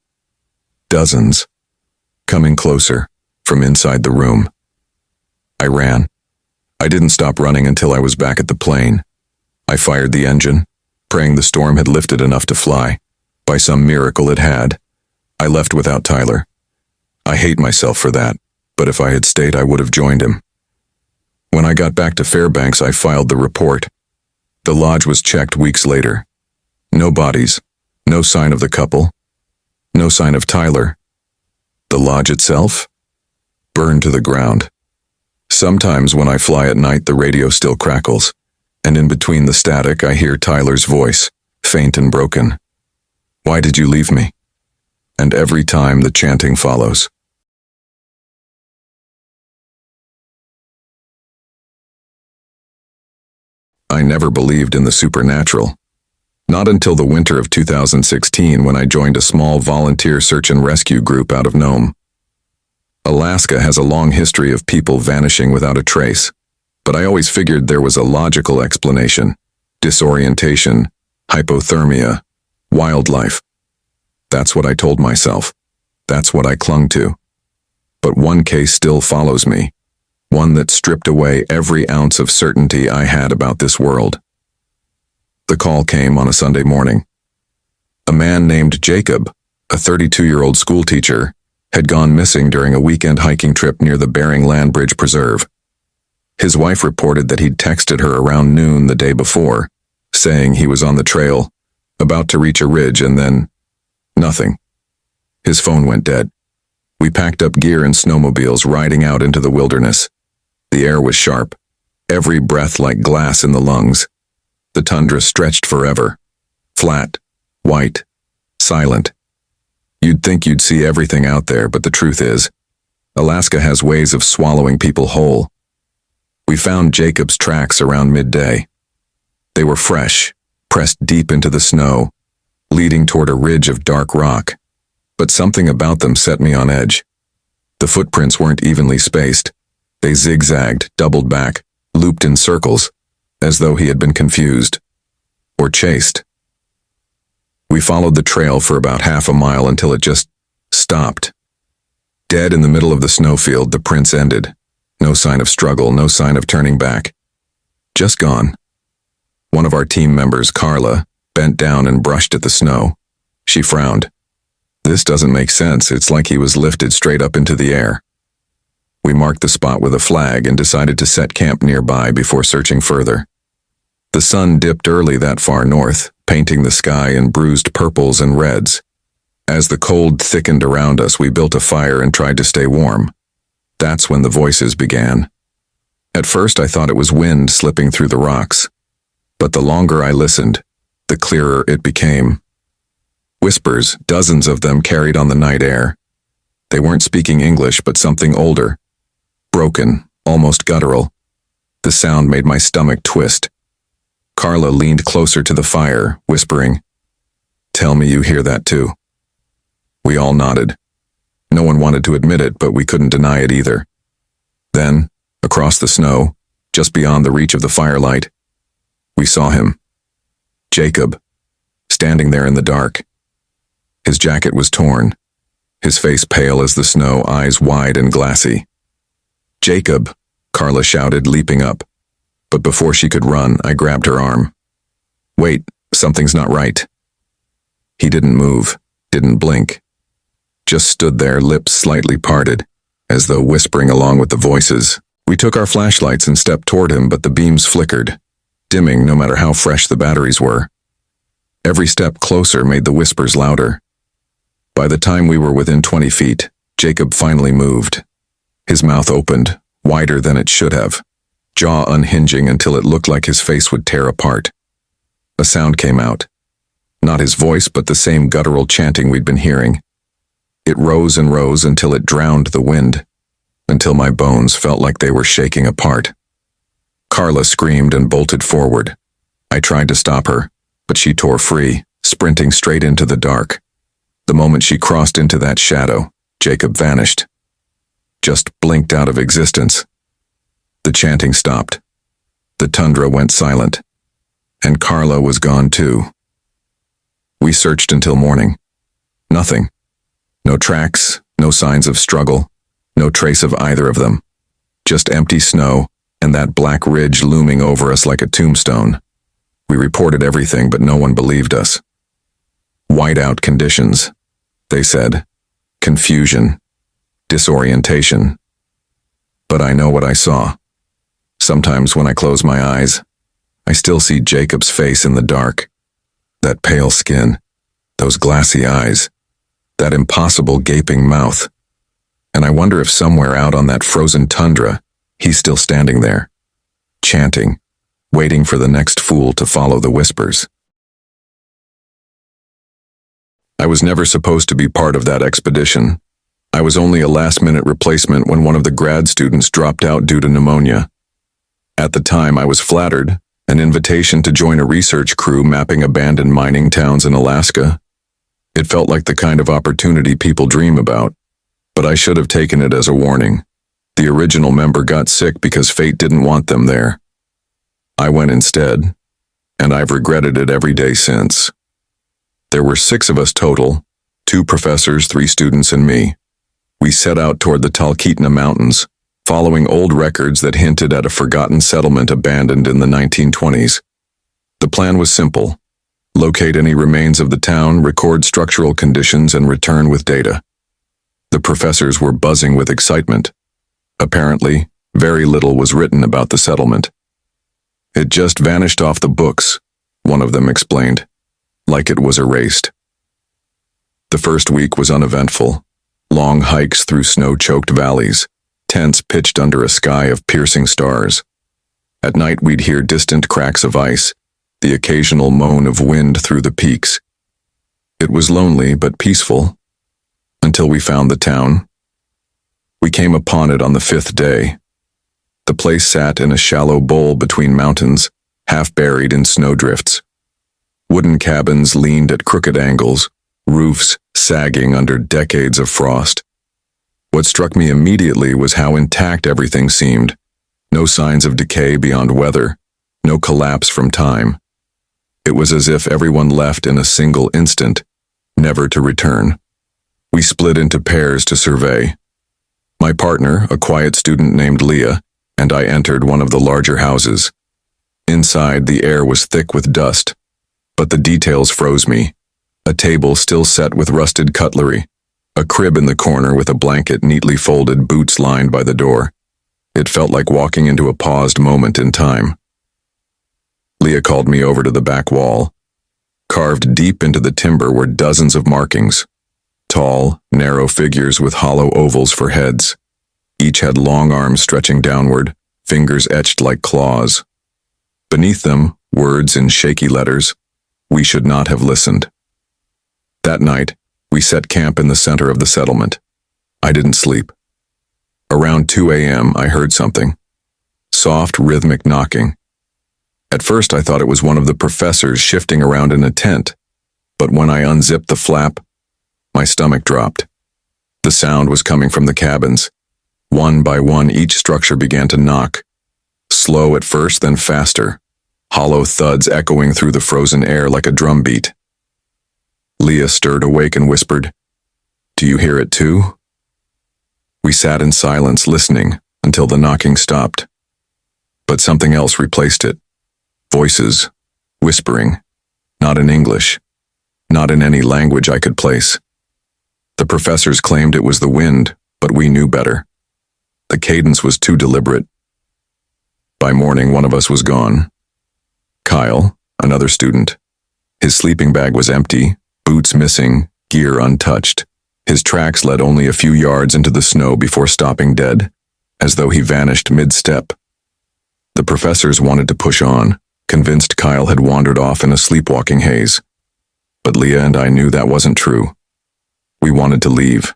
Dozens. Coming closer, from inside the room. I ran. I didn't stop running until I was back at the plane. I fired the engine, praying the storm had lifted enough to fly. By some miracle it had. I left without Tyler. I hate myself for that, but if I had stayed I would have joined him. When I got back to Fairbanks, I filed the report. The lodge was checked weeks later. No bodies, no sign of the couple, no sign of Tyler. The lodge itself? Burned to the ground. Sometimes when I fly at night, the radio still crackles, and in between the static I hear Tyler's voice, faint and broken. "Why did you leave me?" And every time the chanting follows. I never believed in the supernatural. Not until the winter of 2016, when I joined a small volunteer search and rescue group out of Nome. Alaska has a long history of people vanishing without a trace, but I always figured there was a logical explanation. Disorientation, hypothermia, wildlife. That's what I told myself. That's what I clung to. But one case still follows me. One that stripped away every ounce of certainty I had about this world. The call came on a Sunday morning. A man named Jacob, a 32-year-old schoolteacher, had gone missing during a weekend hiking trip near the Bering Land Bridge Preserve. His wife reported that he'd texted her around noon the day before, saying he was on the trail, about to reach a ridge, and then nothing. His phone went dead. We packed up gear and snowmobiles, riding out into the wilderness. The air was sharp, every breath like glass in the lungs. The tundra stretched forever. Flat, white, silent. You'd think you'd see everything out there, but the truth is, Alaska has ways of swallowing people whole. We found Jacob's tracks around midday. They were fresh, pressed deep into the snow, leading toward a ridge of dark rock. But something about them set me on edge. The footprints weren't evenly spaced. They zigzagged, doubled back, looped in circles, as though he had been confused. Or chased. We followed the trail for about half a mile until it just stopped. Dead in the middle of the snowfield, the prints ended. No sign of struggle, no sign of turning back. Just gone. One of our team members, Carla, bent down and brushed at the snow. She frowned. "This doesn't make sense. It's like he was lifted straight up into the air." We marked the spot with a flag and decided to set camp nearby before searching further. The sun dipped early that far north, painting the sky in bruised purples and reds. As the cold thickened around us, we built a fire and tried to stay warm. That's when the voices began. At first I thought it was wind slipping through the rocks, but the longer I listened, the clearer it became. Whispers, dozens of them carried on the night air. They weren't speaking English, but something older. Broken, almost guttural. The sound made my stomach twist. Carla leaned closer to the fire, whispering, "Tell me you hear that too." We all nodded. No one wanted to admit it, but we couldn't deny it either. Then, across the snow, just beyond the reach of the firelight, we saw him. Jacob, standing there in the dark. His jacket was torn, his face pale as the snow, eyes wide and glassy. "Jacob," Carla shouted, leaping up. But before she could run, I grabbed her arm. "Wait, something's not right." He didn't move, didn't blink. Just stood there, lips slightly parted, as though whispering along with the voices. We took our flashlights and stepped toward him, but the beams flickered, dimming no matter how fresh the batteries were. Every step closer made the whispers louder. By the time we were within 20 feet, Jacob finally moved. His mouth opened, wider than it should have, jaw unhinging until it looked like his face would tear apart. A sound came out. Not his voice, but the same guttural chanting we'd been hearing. It rose and rose until it drowned the wind, until my bones felt like they were shaking apart. Carla screamed and bolted forward. I tried to stop her, but she tore free, sprinting straight into the dark. The moment she crossed into that shadow, Jacob vanished. Just blinked out of existence. The chanting stopped. The tundra went silent. And Carla was gone too. We searched until morning. Nothing. No tracks, no signs of struggle, no trace of either of them. Just empty snow and that black ridge looming over us like a tombstone. We reported everything, but no one believed us. Whiteout conditions, they said. Confusion. Disorientation. But I know what I saw. Sometimes when I close my eyes, I still see Jacob's face in the dark. That pale skin, those glassy eyes, that impossible gaping mouth. And I wonder if somewhere out on that frozen tundra, he's still standing there, chanting, waiting for the next fool to follow the whispers. I was never supposed to be part of that expedition. I was only a last-minute replacement when one of the grad students dropped out due to pneumonia. At the time, I was flattered, an invitation to join a research crew mapping abandoned mining towns in Alaska. It felt like the kind of opportunity people dream about, but I should have taken it as a warning. The original member got sick because fate didn't want them there. I went instead, and I've regretted it every day since. There were 6 of us total, 2 professors, 3 students, and me. We set out toward the Talkeetna Mountains, following old records that hinted at a forgotten settlement abandoned in the 1920s. The plan was simple: locate any remains of the town, record structural conditions, and return with data. The professors were buzzing with excitement. Apparently, very little was written about the settlement. "It just vanished off the books," one of them explained, like it was erased. The first week was uneventful. Long hikes through snow-choked valleys, tents pitched under a sky of piercing stars. At night we'd hear distant cracks of ice, the occasional moan of wind through the peaks. It was lonely but peaceful, until we found the town. We came upon it on the 5th day. The place sat in a shallow bowl between mountains, half buried in snowdrifts. Wooden cabins leaned at crooked angles, roofs sagging under decades of frost. What struck me immediately was how intact everything seemed. No signs of decay beyond weather, no collapse from time. It was as if everyone left in a single instant, never to return. We split into pairs to survey. My partner, a quiet student named Leah, and I entered one of the larger houses. Inside, the air was thick with dust, but the details froze me. A table still set with rusted cutlery, a crib in the corner with a blanket neatly folded, boots lined by the door. It felt like walking into a paused moment in time. Leah called me over to the back wall. Carved deep into the timber were dozens of markings. Tall, narrow figures with hollow ovals for heads. Each had long arms stretching downward, fingers etched like claws. Beneath them, words in shaky letters, "We should not have listened." That night, we set camp in the center of the settlement. I didn't sleep. Around 2 a.m., I heard something. Soft, rhythmic knocking. At first, I thought it was one of the professors shifting around in a tent, but when I unzipped the flap, my stomach dropped. The sound was coming from the cabins. One by one, each structure began to knock. Slow at first, then faster. Hollow thuds echoing through the frozen air like a drum beat. Leah stirred awake and whispered, "Do you hear it too?" We sat in silence, listening, until the knocking stopped. But something else replaced it. Voices, whispering, not in English, not in any language I could place. The professors claimed it was the wind, but we knew better. The cadence was too deliberate. By morning, one of us was gone. Kyle, another student. His sleeping bag was empty, boots missing, gear untouched. His tracks led only a few yards into the snow before stopping dead, as though he vanished mid-step. The professors wanted to push on, convinced Kyle had wandered off in a sleepwalking haze. But Leah and I knew that wasn't true. We wanted to leave.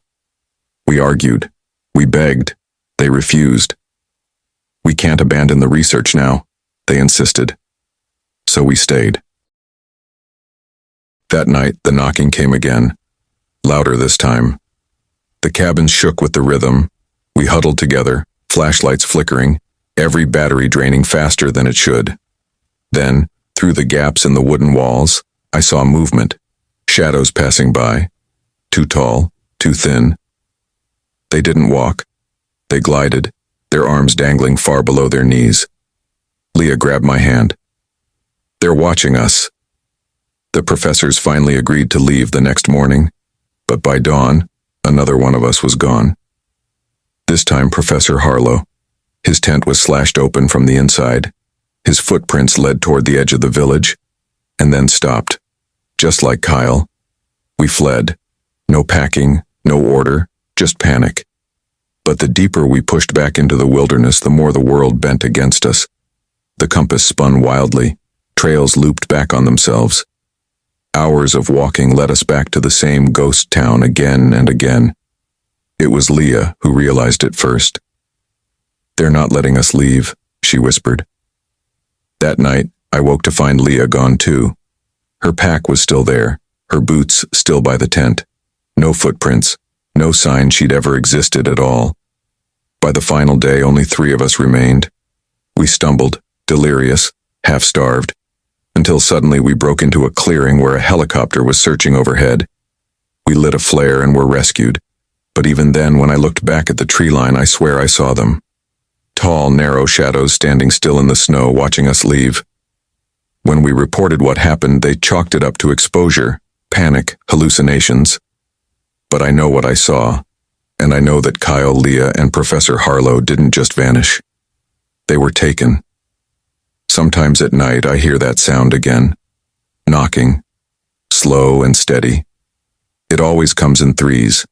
We argued. We begged. They refused. "We can't abandon the research now," they insisted. So we stayed. That night, the knocking came again, louder this time. The cabin shook with the rhythm. We huddled together, flashlights flickering, every battery draining faster than it should. Then, through the gaps in the wooden walls, I saw movement, shadows passing by, too tall, too thin. They didn't walk. They glided, their arms dangling far below their knees. Leah grabbed my hand. "They're watching us." The professors finally agreed to leave the next morning, but by dawn, another one of us was gone. This time, Professor Harlow. His tent was slashed open from the inside. His footprints led toward the edge of the village, and then stopped. Just like Kyle. We fled. No packing, no order, just panic. But the deeper we pushed back into the wilderness, the more the world bent against us. The compass spun wildly. Trails looped back on themselves. Hours of walking led us back to the same ghost town again and again. It was Leah who realized it first. "They're not letting us leave," she whispered. That night, I woke to find Leah gone too. Her pack was still there, her boots still by the tent. No footprints, no sign she'd ever existed at all. By the final day, only 3 of us remained. We stumbled, delirious, half-starved, until suddenly we broke into a clearing where a helicopter was searching overhead. We lit a flare and were rescued. But even then, when I looked back at the tree line, I swear I saw them. Tall, narrow shadows standing still in the snow, watching us leave. When we reported what happened, they chalked it up to exposure, panic, hallucinations. But I know what I saw, and I know that Kyle, Leah, and Professor Harlow didn't just vanish. They were taken. Sometimes at night I hear that sound again, knocking, slow and steady. It always comes in threes,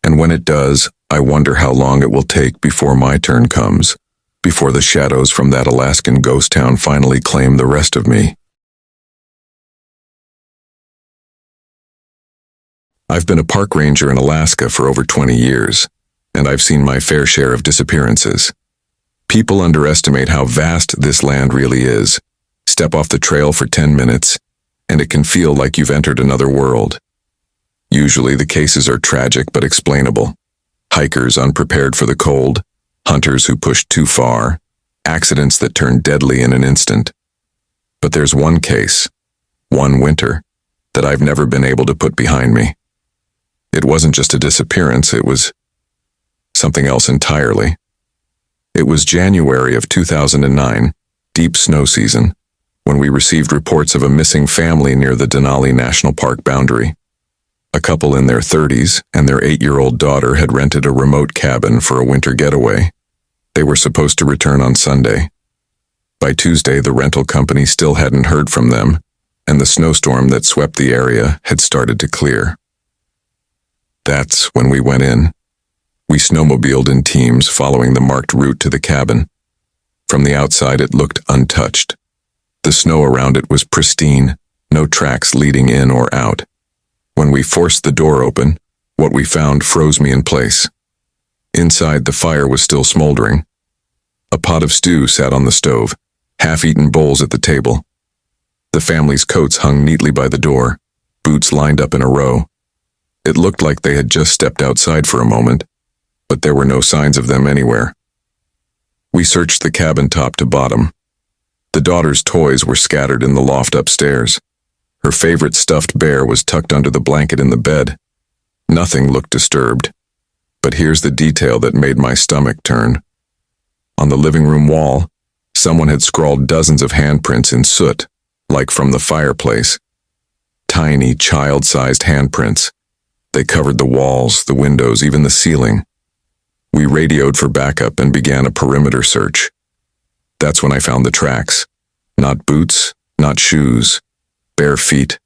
and when it does, I wonder how long it will take before my turn comes, before the shadows from that Alaskan ghost town finally claim the rest of me. I've been a park ranger in Alaska for over 20 years, and I've seen my fair share of disappearances. People underestimate how vast this land really is. Step off the trail for 10 minutes, and it can feel like you've entered another world. Usually the cases are tragic but explainable. Hikers unprepared for the cold, hunters who pushed too far, accidents that turn deadly in an instant. But there's one case, one winter, that I've never been able to put behind me. It wasn't just a disappearance, it was something else entirely. It was January of 2009, deep snow season, when we received reports of a missing family near the Denali National Park boundary. A couple in their 30s and their 8-year-old daughter had rented a remote cabin for a winter getaway. They were supposed to return on Sunday. By Tuesday, the rental company still hadn't heard from them, and the snowstorm that swept the area had started to clear. That's when we went in. We snowmobiled in teams, following the marked route to the cabin. From the outside, it looked untouched. The snow around it was pristine, no tracks leading in or out. When we forced the door open, what we found froze me in place. Inside, the fire was still smoldering. A pot of stew sat on the stove, half-eaten bowls at the table. The family's coats hung neatly by the door, boots lined up in a row. It looked like they had just stepped outside for a moment, but there were no signs of them anywhere. We searched the cabin top to bottom. The daughter's toys were scattered in the loft upstairs. Her favorite stuffed bear was tucked under the blanket in the bed. Nothing looked disturbed. But here's the detail that made my stomach turn. On the living room wall, someone had scrawled dozens of handprints in soot, like from the fireplace. Tiny, child-sized handprints. They covered the walls, the windows, even the ceiling. We radioed for backup and began a perimeter search. That's when I found the tracks. Not boots, not shoes. Bare feet.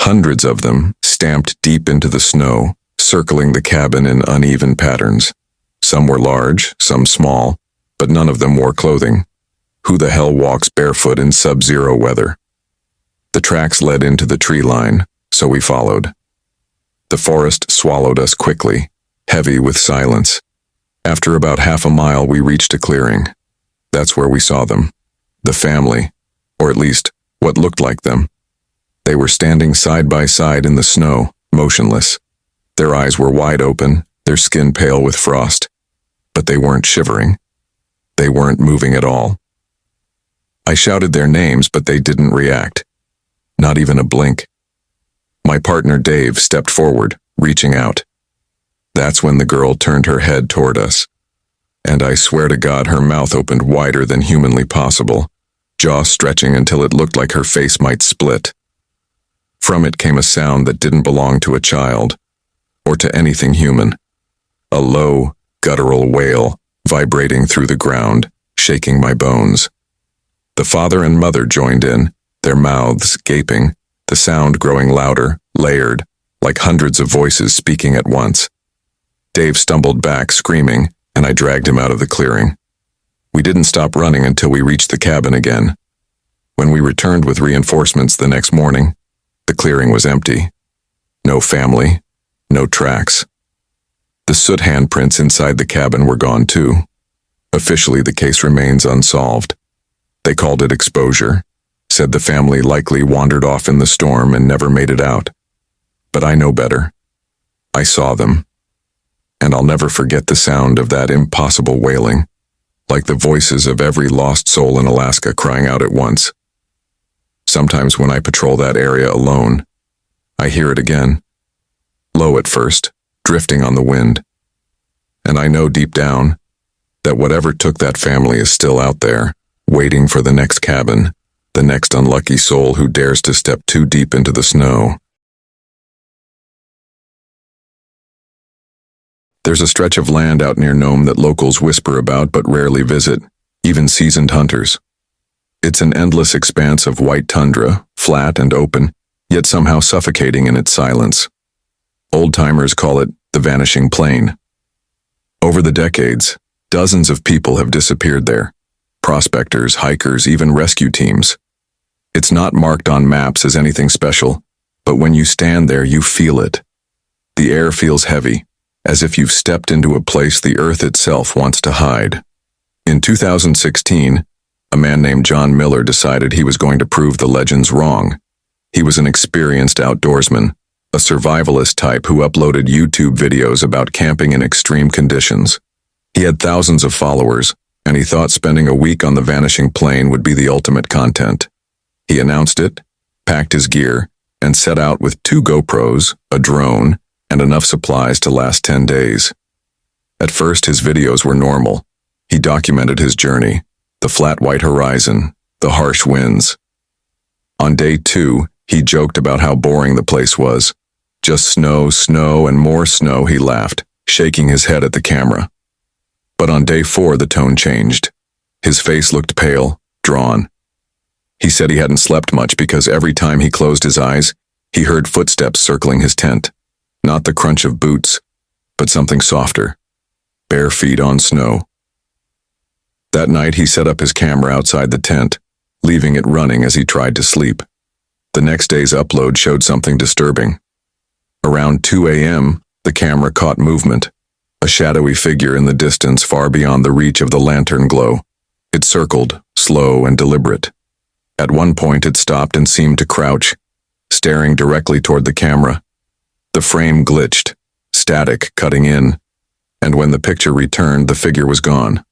Hundreds of them, stamped deep into the snow, circling the cabin in uneven patterns. Some were large, some small, but none of them wore clothing. Who the hell walks barefoot in sub-zero weather? The tracks led into the tree line, so we followed. The forest swallowed us quickly, heavy with silence. After about half a mile, we reached a clearing. That's where we saw them. The family, or at least what looked like them. They were standing side by side in the snow, motionless. Their eyes were wide open, their skin pale with frost. But they weren't shivering. They weren't moving at all. I shouted their names, but they didn't react. Not even a blink. My partner Dave stepped forward, reaching out. That's when the girl turned her head toward us. And I swear to God, her mouth opened wider than humanly possible, jaw stretching until it looked like her face might split. From it came a sound that didn't belong to a child, or to anything human. A low, guttural wail, vibrating through the ground, shaking my bones. The father and mother joined in, their mouths gaping, the sound growing louder, layered, like hundreds of voices speaking at once. Dave stumbled back, screaming, and I dragged him out of the clearing. We didn't stop running until we reached the cabin again. When we returned with reinforcements the next morning, the clearing was empty. No family, no tracks. The soot handprints inside the cabin were gone too. Officially, the case remains unsolved. They called it exposure, said the family likely wandered off in the storm and never made it out. But I know better. I saw them. And I'll never forget the sound of that impossible wailing, like the voices of every lost soul in Alaska crying out at once. Sometimes when I patrol that area alone, I hear it again. Low at first, drifting on the wind. And I know deep down that whatever took that family is still out there, waiting for the next cabin, the next unlucky soul who dares to step too deep into the snow. There's a stretch of land out near Nome that locals whisper about but rarely visit, even seasoned hunters. It's an endless expanse of white tundra, flat and open, yet somehow suffocating in its silence. Old-timers call it the Vanishing Plain. Over the decades, dozens of people have disappeared there. Prospectors, hikers, even rescue teams. It's not marked on maps as anything special, but when you stand there, you feel it. The air feels heavy, as if you've stepped into a place the earth itself wants to hide. In 2016, a man named John Miller decided he was going to prove the legends wrong. He was an experienced outdoorsman, a survivalist type who uploaded YouTube videos about camping in extreme conditions. He had thousands of followers, and he thought spending a week on the Vanishing Plain would be the ultimate content. He announced it, packed his gear, and set out with 2 GoPros, a drone, and enough supplies to last 10 days. At first, his videos were normal. He documented his journey, the flat white horizon, the harsh winds. On day 2, he joked about how boring the place was. Just snow, snow, and more snow, he laughed, shaking his head at the camera. But on day 4, the tone changed. His face looked pale, drawn. He said he hadn't slept much because every time he closed his eyes, he heard footsteps circling his tent. Not the crunch of boots, but something softer. Bare feet on snow. That night he set up his camera outside the tent, leaving it running as he tried to sleep. The next day's upload showed something disturbing. Around 2 a.m., the camera caught movement, a shadowy figure in the distance far beyond the reach of the lantern glow. It circled, slow and deliberate. At one point it stopped and seemed to crouch, staring directly toward the camera. The frame glitched, static cutting in, and when the picture returned, the figure was gone.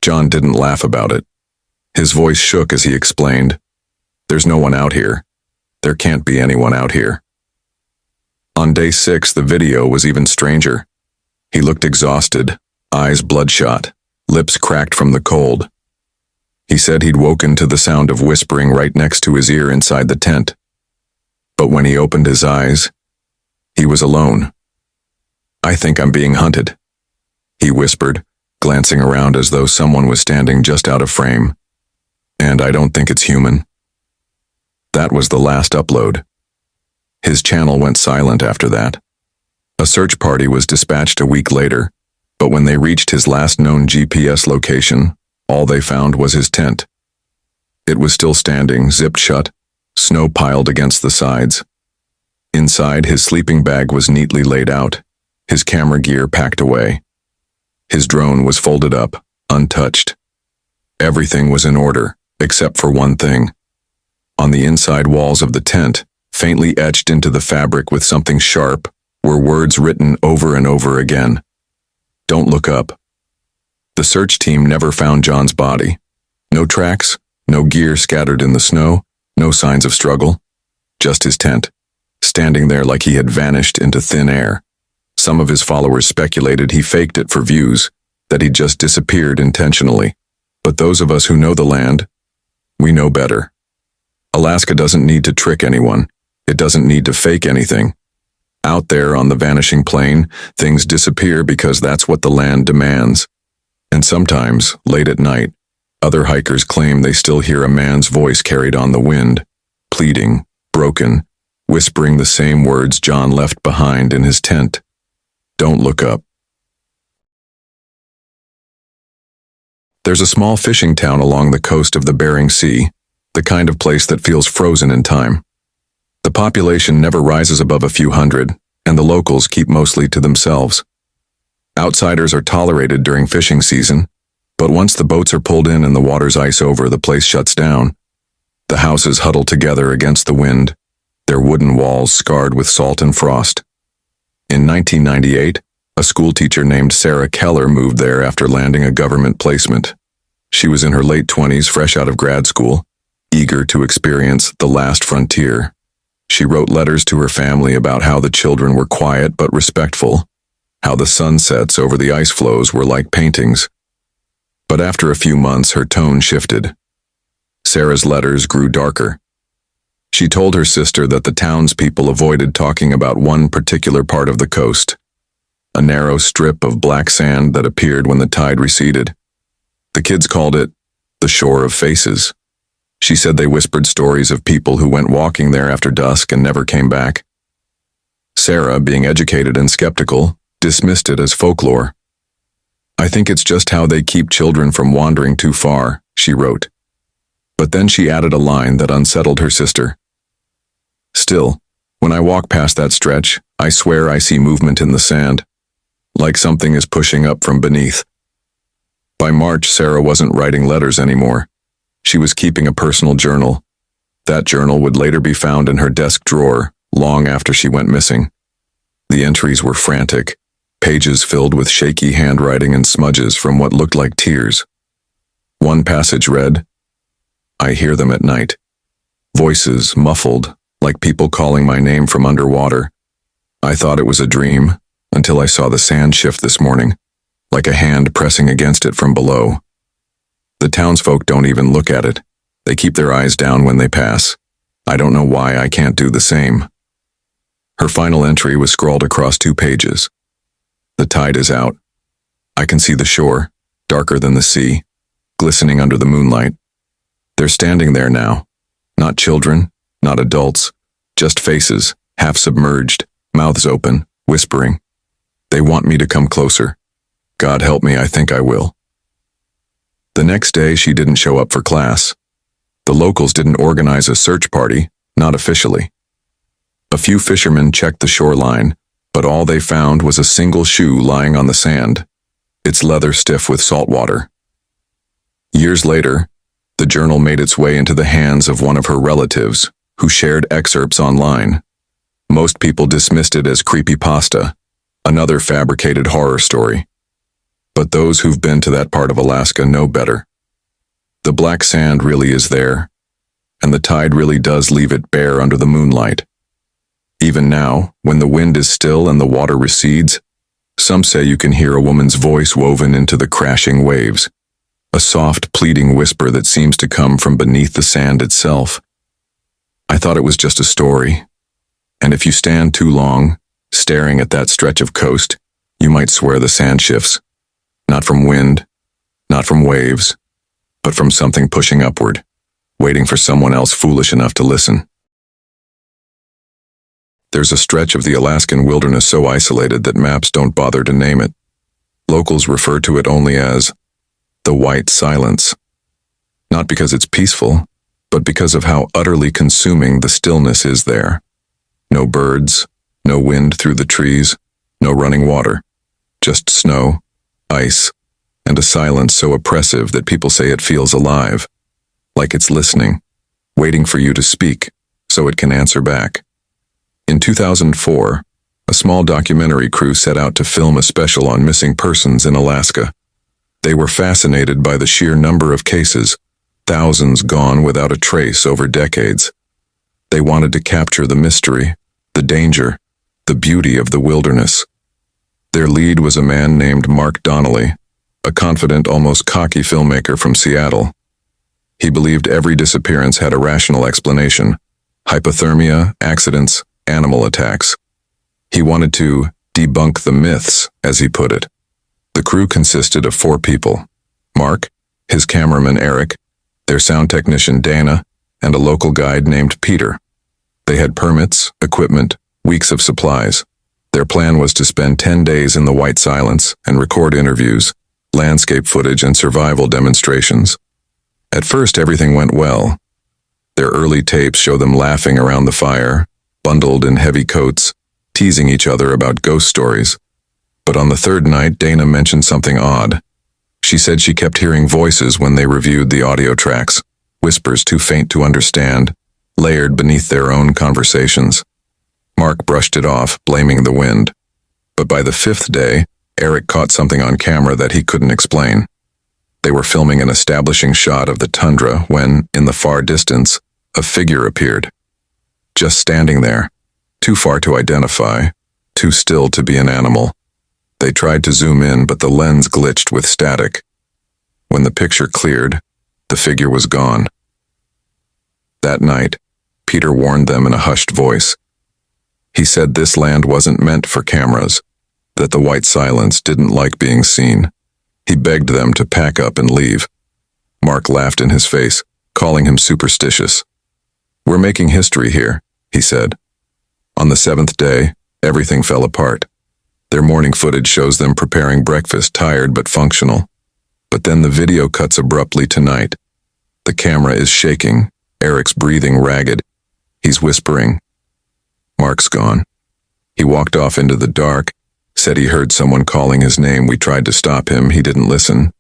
John didn't laugh about it. His voice shook as he explained, "There's no one out here. There can't be anyone out here." On day 6, the video was even stranger. He looked exhausted, eyes bloodshot, lips cracked from the cold. He said he'd woken to the sound of whispering right next to his ear inside the tent. But when he opened his eyes, he was alone. "I think I'm being hunted," he whispered, glancing around as though someone was standing just out of frame. "And I don't think it's human." That was the last upload. His channel went silent after that. A search party was dispatched a week later, but when they reached his last known GPS location, all they found was his tent. It was still standing, zipped shut, snow piled against the sides. Inside, his sleeping bag was neatly laid out, his camera gear packed away. His drone was folded up, untouched. Everything was in order, except for one thing. On the inside walls of the tent, faintly etched into the fabric with something sharp, were words written over and over again. "Don't look up." The search team never found John's body. No tracks, no gear scattered in the snow, no signs of struggle. Just his tent, standing there like he had vanished into thin air. Some of his followers speculated he faked it for views, that he'd just disappeared intentionally. But those of us who know the land, we know better. Alaska doesn't need to trick anyone. It doesn't need to fake anything. Out there on the vanishing plain, things disappear because that's what the land demands. And sometimes, late at night, other hikers claim they still hear a man's voice carried on the wind, pleading, broken, whispering the same words John left behind in his tent. Don't look up. There's a small fishing town along the coast of the Bering Sea, the kind of place that feels frozen in time. The population never rises above a few hundred, and the locals keep mostly to themselves. Outsiders are tolerated during fishing season, but once the boats are pulled in and the water's ice over, the place shuts down. The houses huddle together against the wind, their wooden walls scarred with salt and frost. In 1998, a schoolteacher named Sarah Keller moved there after landing a government placement. She was in her late 20s, fresh out of grad school, eager to experience the last frontier. She wrote letters to her family about how the children were quiet but respectful, how the sunsets over the ice floes were like paintings. But after a few months, her tone shifted. Sarah's letters grew darker. She told her sister that the townspeople avoided talking about one particular part of the coast, a narrow strip of black sand that appeared when the tide receded. The kids called it the Shore of Faces. She said they whispered stories of people who went walking there after dusk and never came back. Sarah, being educated and skeptical, dismissed it as folklore. "I think it's just how they keep children from wandering too far," she wrote. But then she added a line that unsettled her sister. "Still, when I walk past that stretch, I swear I see movement in the sand, like something is pushing up from beneath." By March, Sarah wasn't writing letters anymore. She was keeping a personal journal. That journal would later be found in her desk drawer, long after she went missing. The entries were frantic, pages filled with shaky handwriting and smudges from what looked like tears. One passage read, "I hear them at night. Voices muffled, like people calling my name from underwater. I thought it was a dream, until I saw the sand shift this morning, like a hand pressing against it from below. The townsfolk don't even look at it. They keep their eyes down when they pass. I don't know why I can't do the same." Her final entry was scrawled across 2 pages. "The tide is out. I can see the shore, darker than the sea, glistening under the moonlight. They're standing there now. Not children, not adults, just faces, half submerged, mouths open, whispering. They want me to come closer. God help me, I think I will." The next day, she didn't show up for class. The locals didn't organize a search party, not officially. A few fishermen checked the shoreline, but all they found was a single shoe lying on the sand, its leather stiff with salt water. Years later, the journal made its way into the hands of one of her relatives, who shared excerpts online. Most people dismissed it as creepypasta, another fabricated horror story. But those who've been to that part of Alaska know better. The black sand really is there, and the tide really does leave it bare under the moonlight. Even now, when the wind is still and the water recedes, some say you can hear a woman's voice woven into the crashing waves, a soft, pleading whisper that seems to come from beneath the sand itself. I thought it was just a story, and if you stand too long, staring at that stretch of coast, you might swear the sand shifts. Not from wind, not from waves, but from something pushing upward, waiting for someone else foolish enough to listen. There's a stretch of the Alaskan wilderness so isolated that maps don't bother to name it. Locals refer to it only as the White Silence. Not because it's peaceful, but because of how utterly consuming the stillness is there. No birds, no wind through the trees, no running water. Just snow, ice, and a silence so oppressive that people say it feels alive, like it's listening, waiting for you to speak so it can answer back. In 2004, a small documentary crew set out to film a special on missing persons in Alaska. They were fascinated by the sheer number of cases, thousands gone without a trace over decades. They wanted to capture the mystery, the danger, the beauty of the wilderness. Their lead was a man named Mark Donnelly, a confident, almost cocky filmmaker from Seattle. He believed every disappearance had a rational explanation: hypothermia, accidents, animal attacks. He wanted to debunk the myths, as he put it. The crew consisted of 4 people: Mark, his cameraman Eric, their sound technician Dana, and a local guide named Peter. They had permits, equipment, weeks of supplies. Their plan was to spend 10 days in the White Silence and record interviews, landscape footage, and survival demonstrations. At first, everything went well. Their early tapes show them laughing around the fire, bundled in heavy coats, teasing each other about ghost stories. But on the 3rd night, Dana mentioned something odd. She said she kept hearing voices when they reviewed the audio tracks, whispers too faint to understand, layered beneath their own conversations. Mark brushed it off, blaming the wind. But by the 5th day, Eric caught something on camera that he couldn't explain. They were filming an establishing shot of the tundra when, in the far distance, a figure appeared. Just standing there, too far to identify, too still to be an animal. They tried to zoom in, but the lens glitched with static. When the picture cleared, the figure was gone. That night, Peter warned them in a hushed voice. He said this land wasn't meant for cameras, that the White Silence didn't like being seen. He begged them to pack up and leave. Mark laughed in his face, calling him superstitious. "We're making history here," he said. On the 7th day, everything fell apart. Their morning footage shows them preparing breakfast, tired but functional. But then the video cuts abruptly to night. The camera is shaking, Eric's breathing ragged. He's whispering. Mark's gone. He walked off into the dark, said he heard someone calling his name. We tried to stop him, he didn't listen.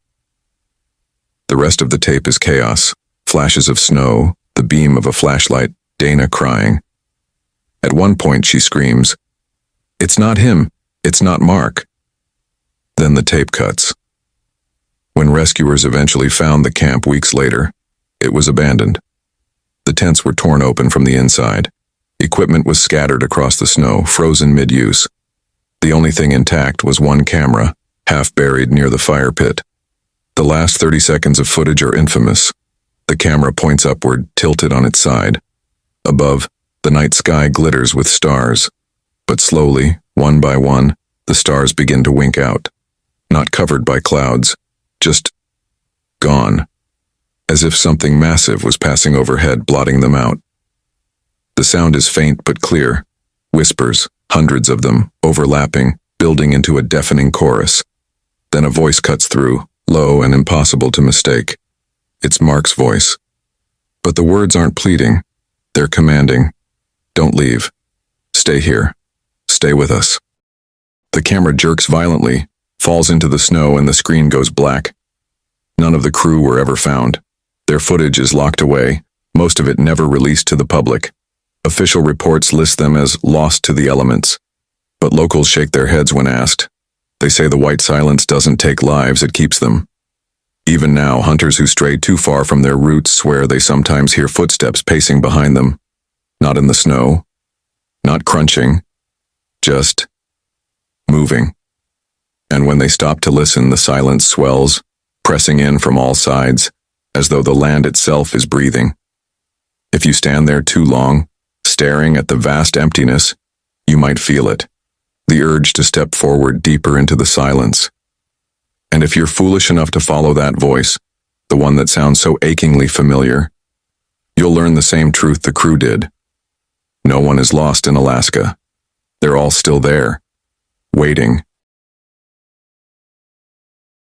The rest of the tape is chaos, flashes of snow, the beam of a flashlight, Dana crying. At one point she screams, "It's not him, it's not Mark." Then the tape cuts. When rescuers eventually found the camp weeks later, it was abandoned. The tents were torn open from the inside. Equipment was scattered across the snow, frozen mid-use. The only thing intact was one camera, half buried near the fire pit. The last 30 seconds of footage are infamous. The camera points upward, tilted on its side. Above, the night sky glitters with stars. But slowly, one by one, the stars begin to wink out. Not covered by clouds, just gone. As if something massive was passing overhead, blotting them out. The sound is faint but clear. Whispers, hundreds of them, overlapping, building into a deafening chorus. Then a voice cuts through, low and impossible to mistake. It's Mark's voice. But the words aren't pleading. They're commanding. Don't leave. Stay here. Stay with us. The camera jerks violently, falls into the snow, and the screen goes black. None of the crew were ever found. Their footage is locked away, most of it never released to the public. Official reports list them as lost to the elements. But locals shake their heads when asked. They say the white silence doesn't take lives, it keeps them. Even now, hunters who stray too far from their routes swear they sometimes hear footsteps pacing behind them. Not in the snow. Not crunching. Just moving. And when they stop to listen, the silence swells, pressing in from all sides, as though the land itself is breathing. If you stand there too long, staring at the vast emptiness, you might feel it, the urge to step forward deeper into the silence. And if you're foolish enough to follow that voice, the one that sounds so achingly familiar, you'll learn the same truth the crew did. No one is lost in Alaska. They're all still there, waiting,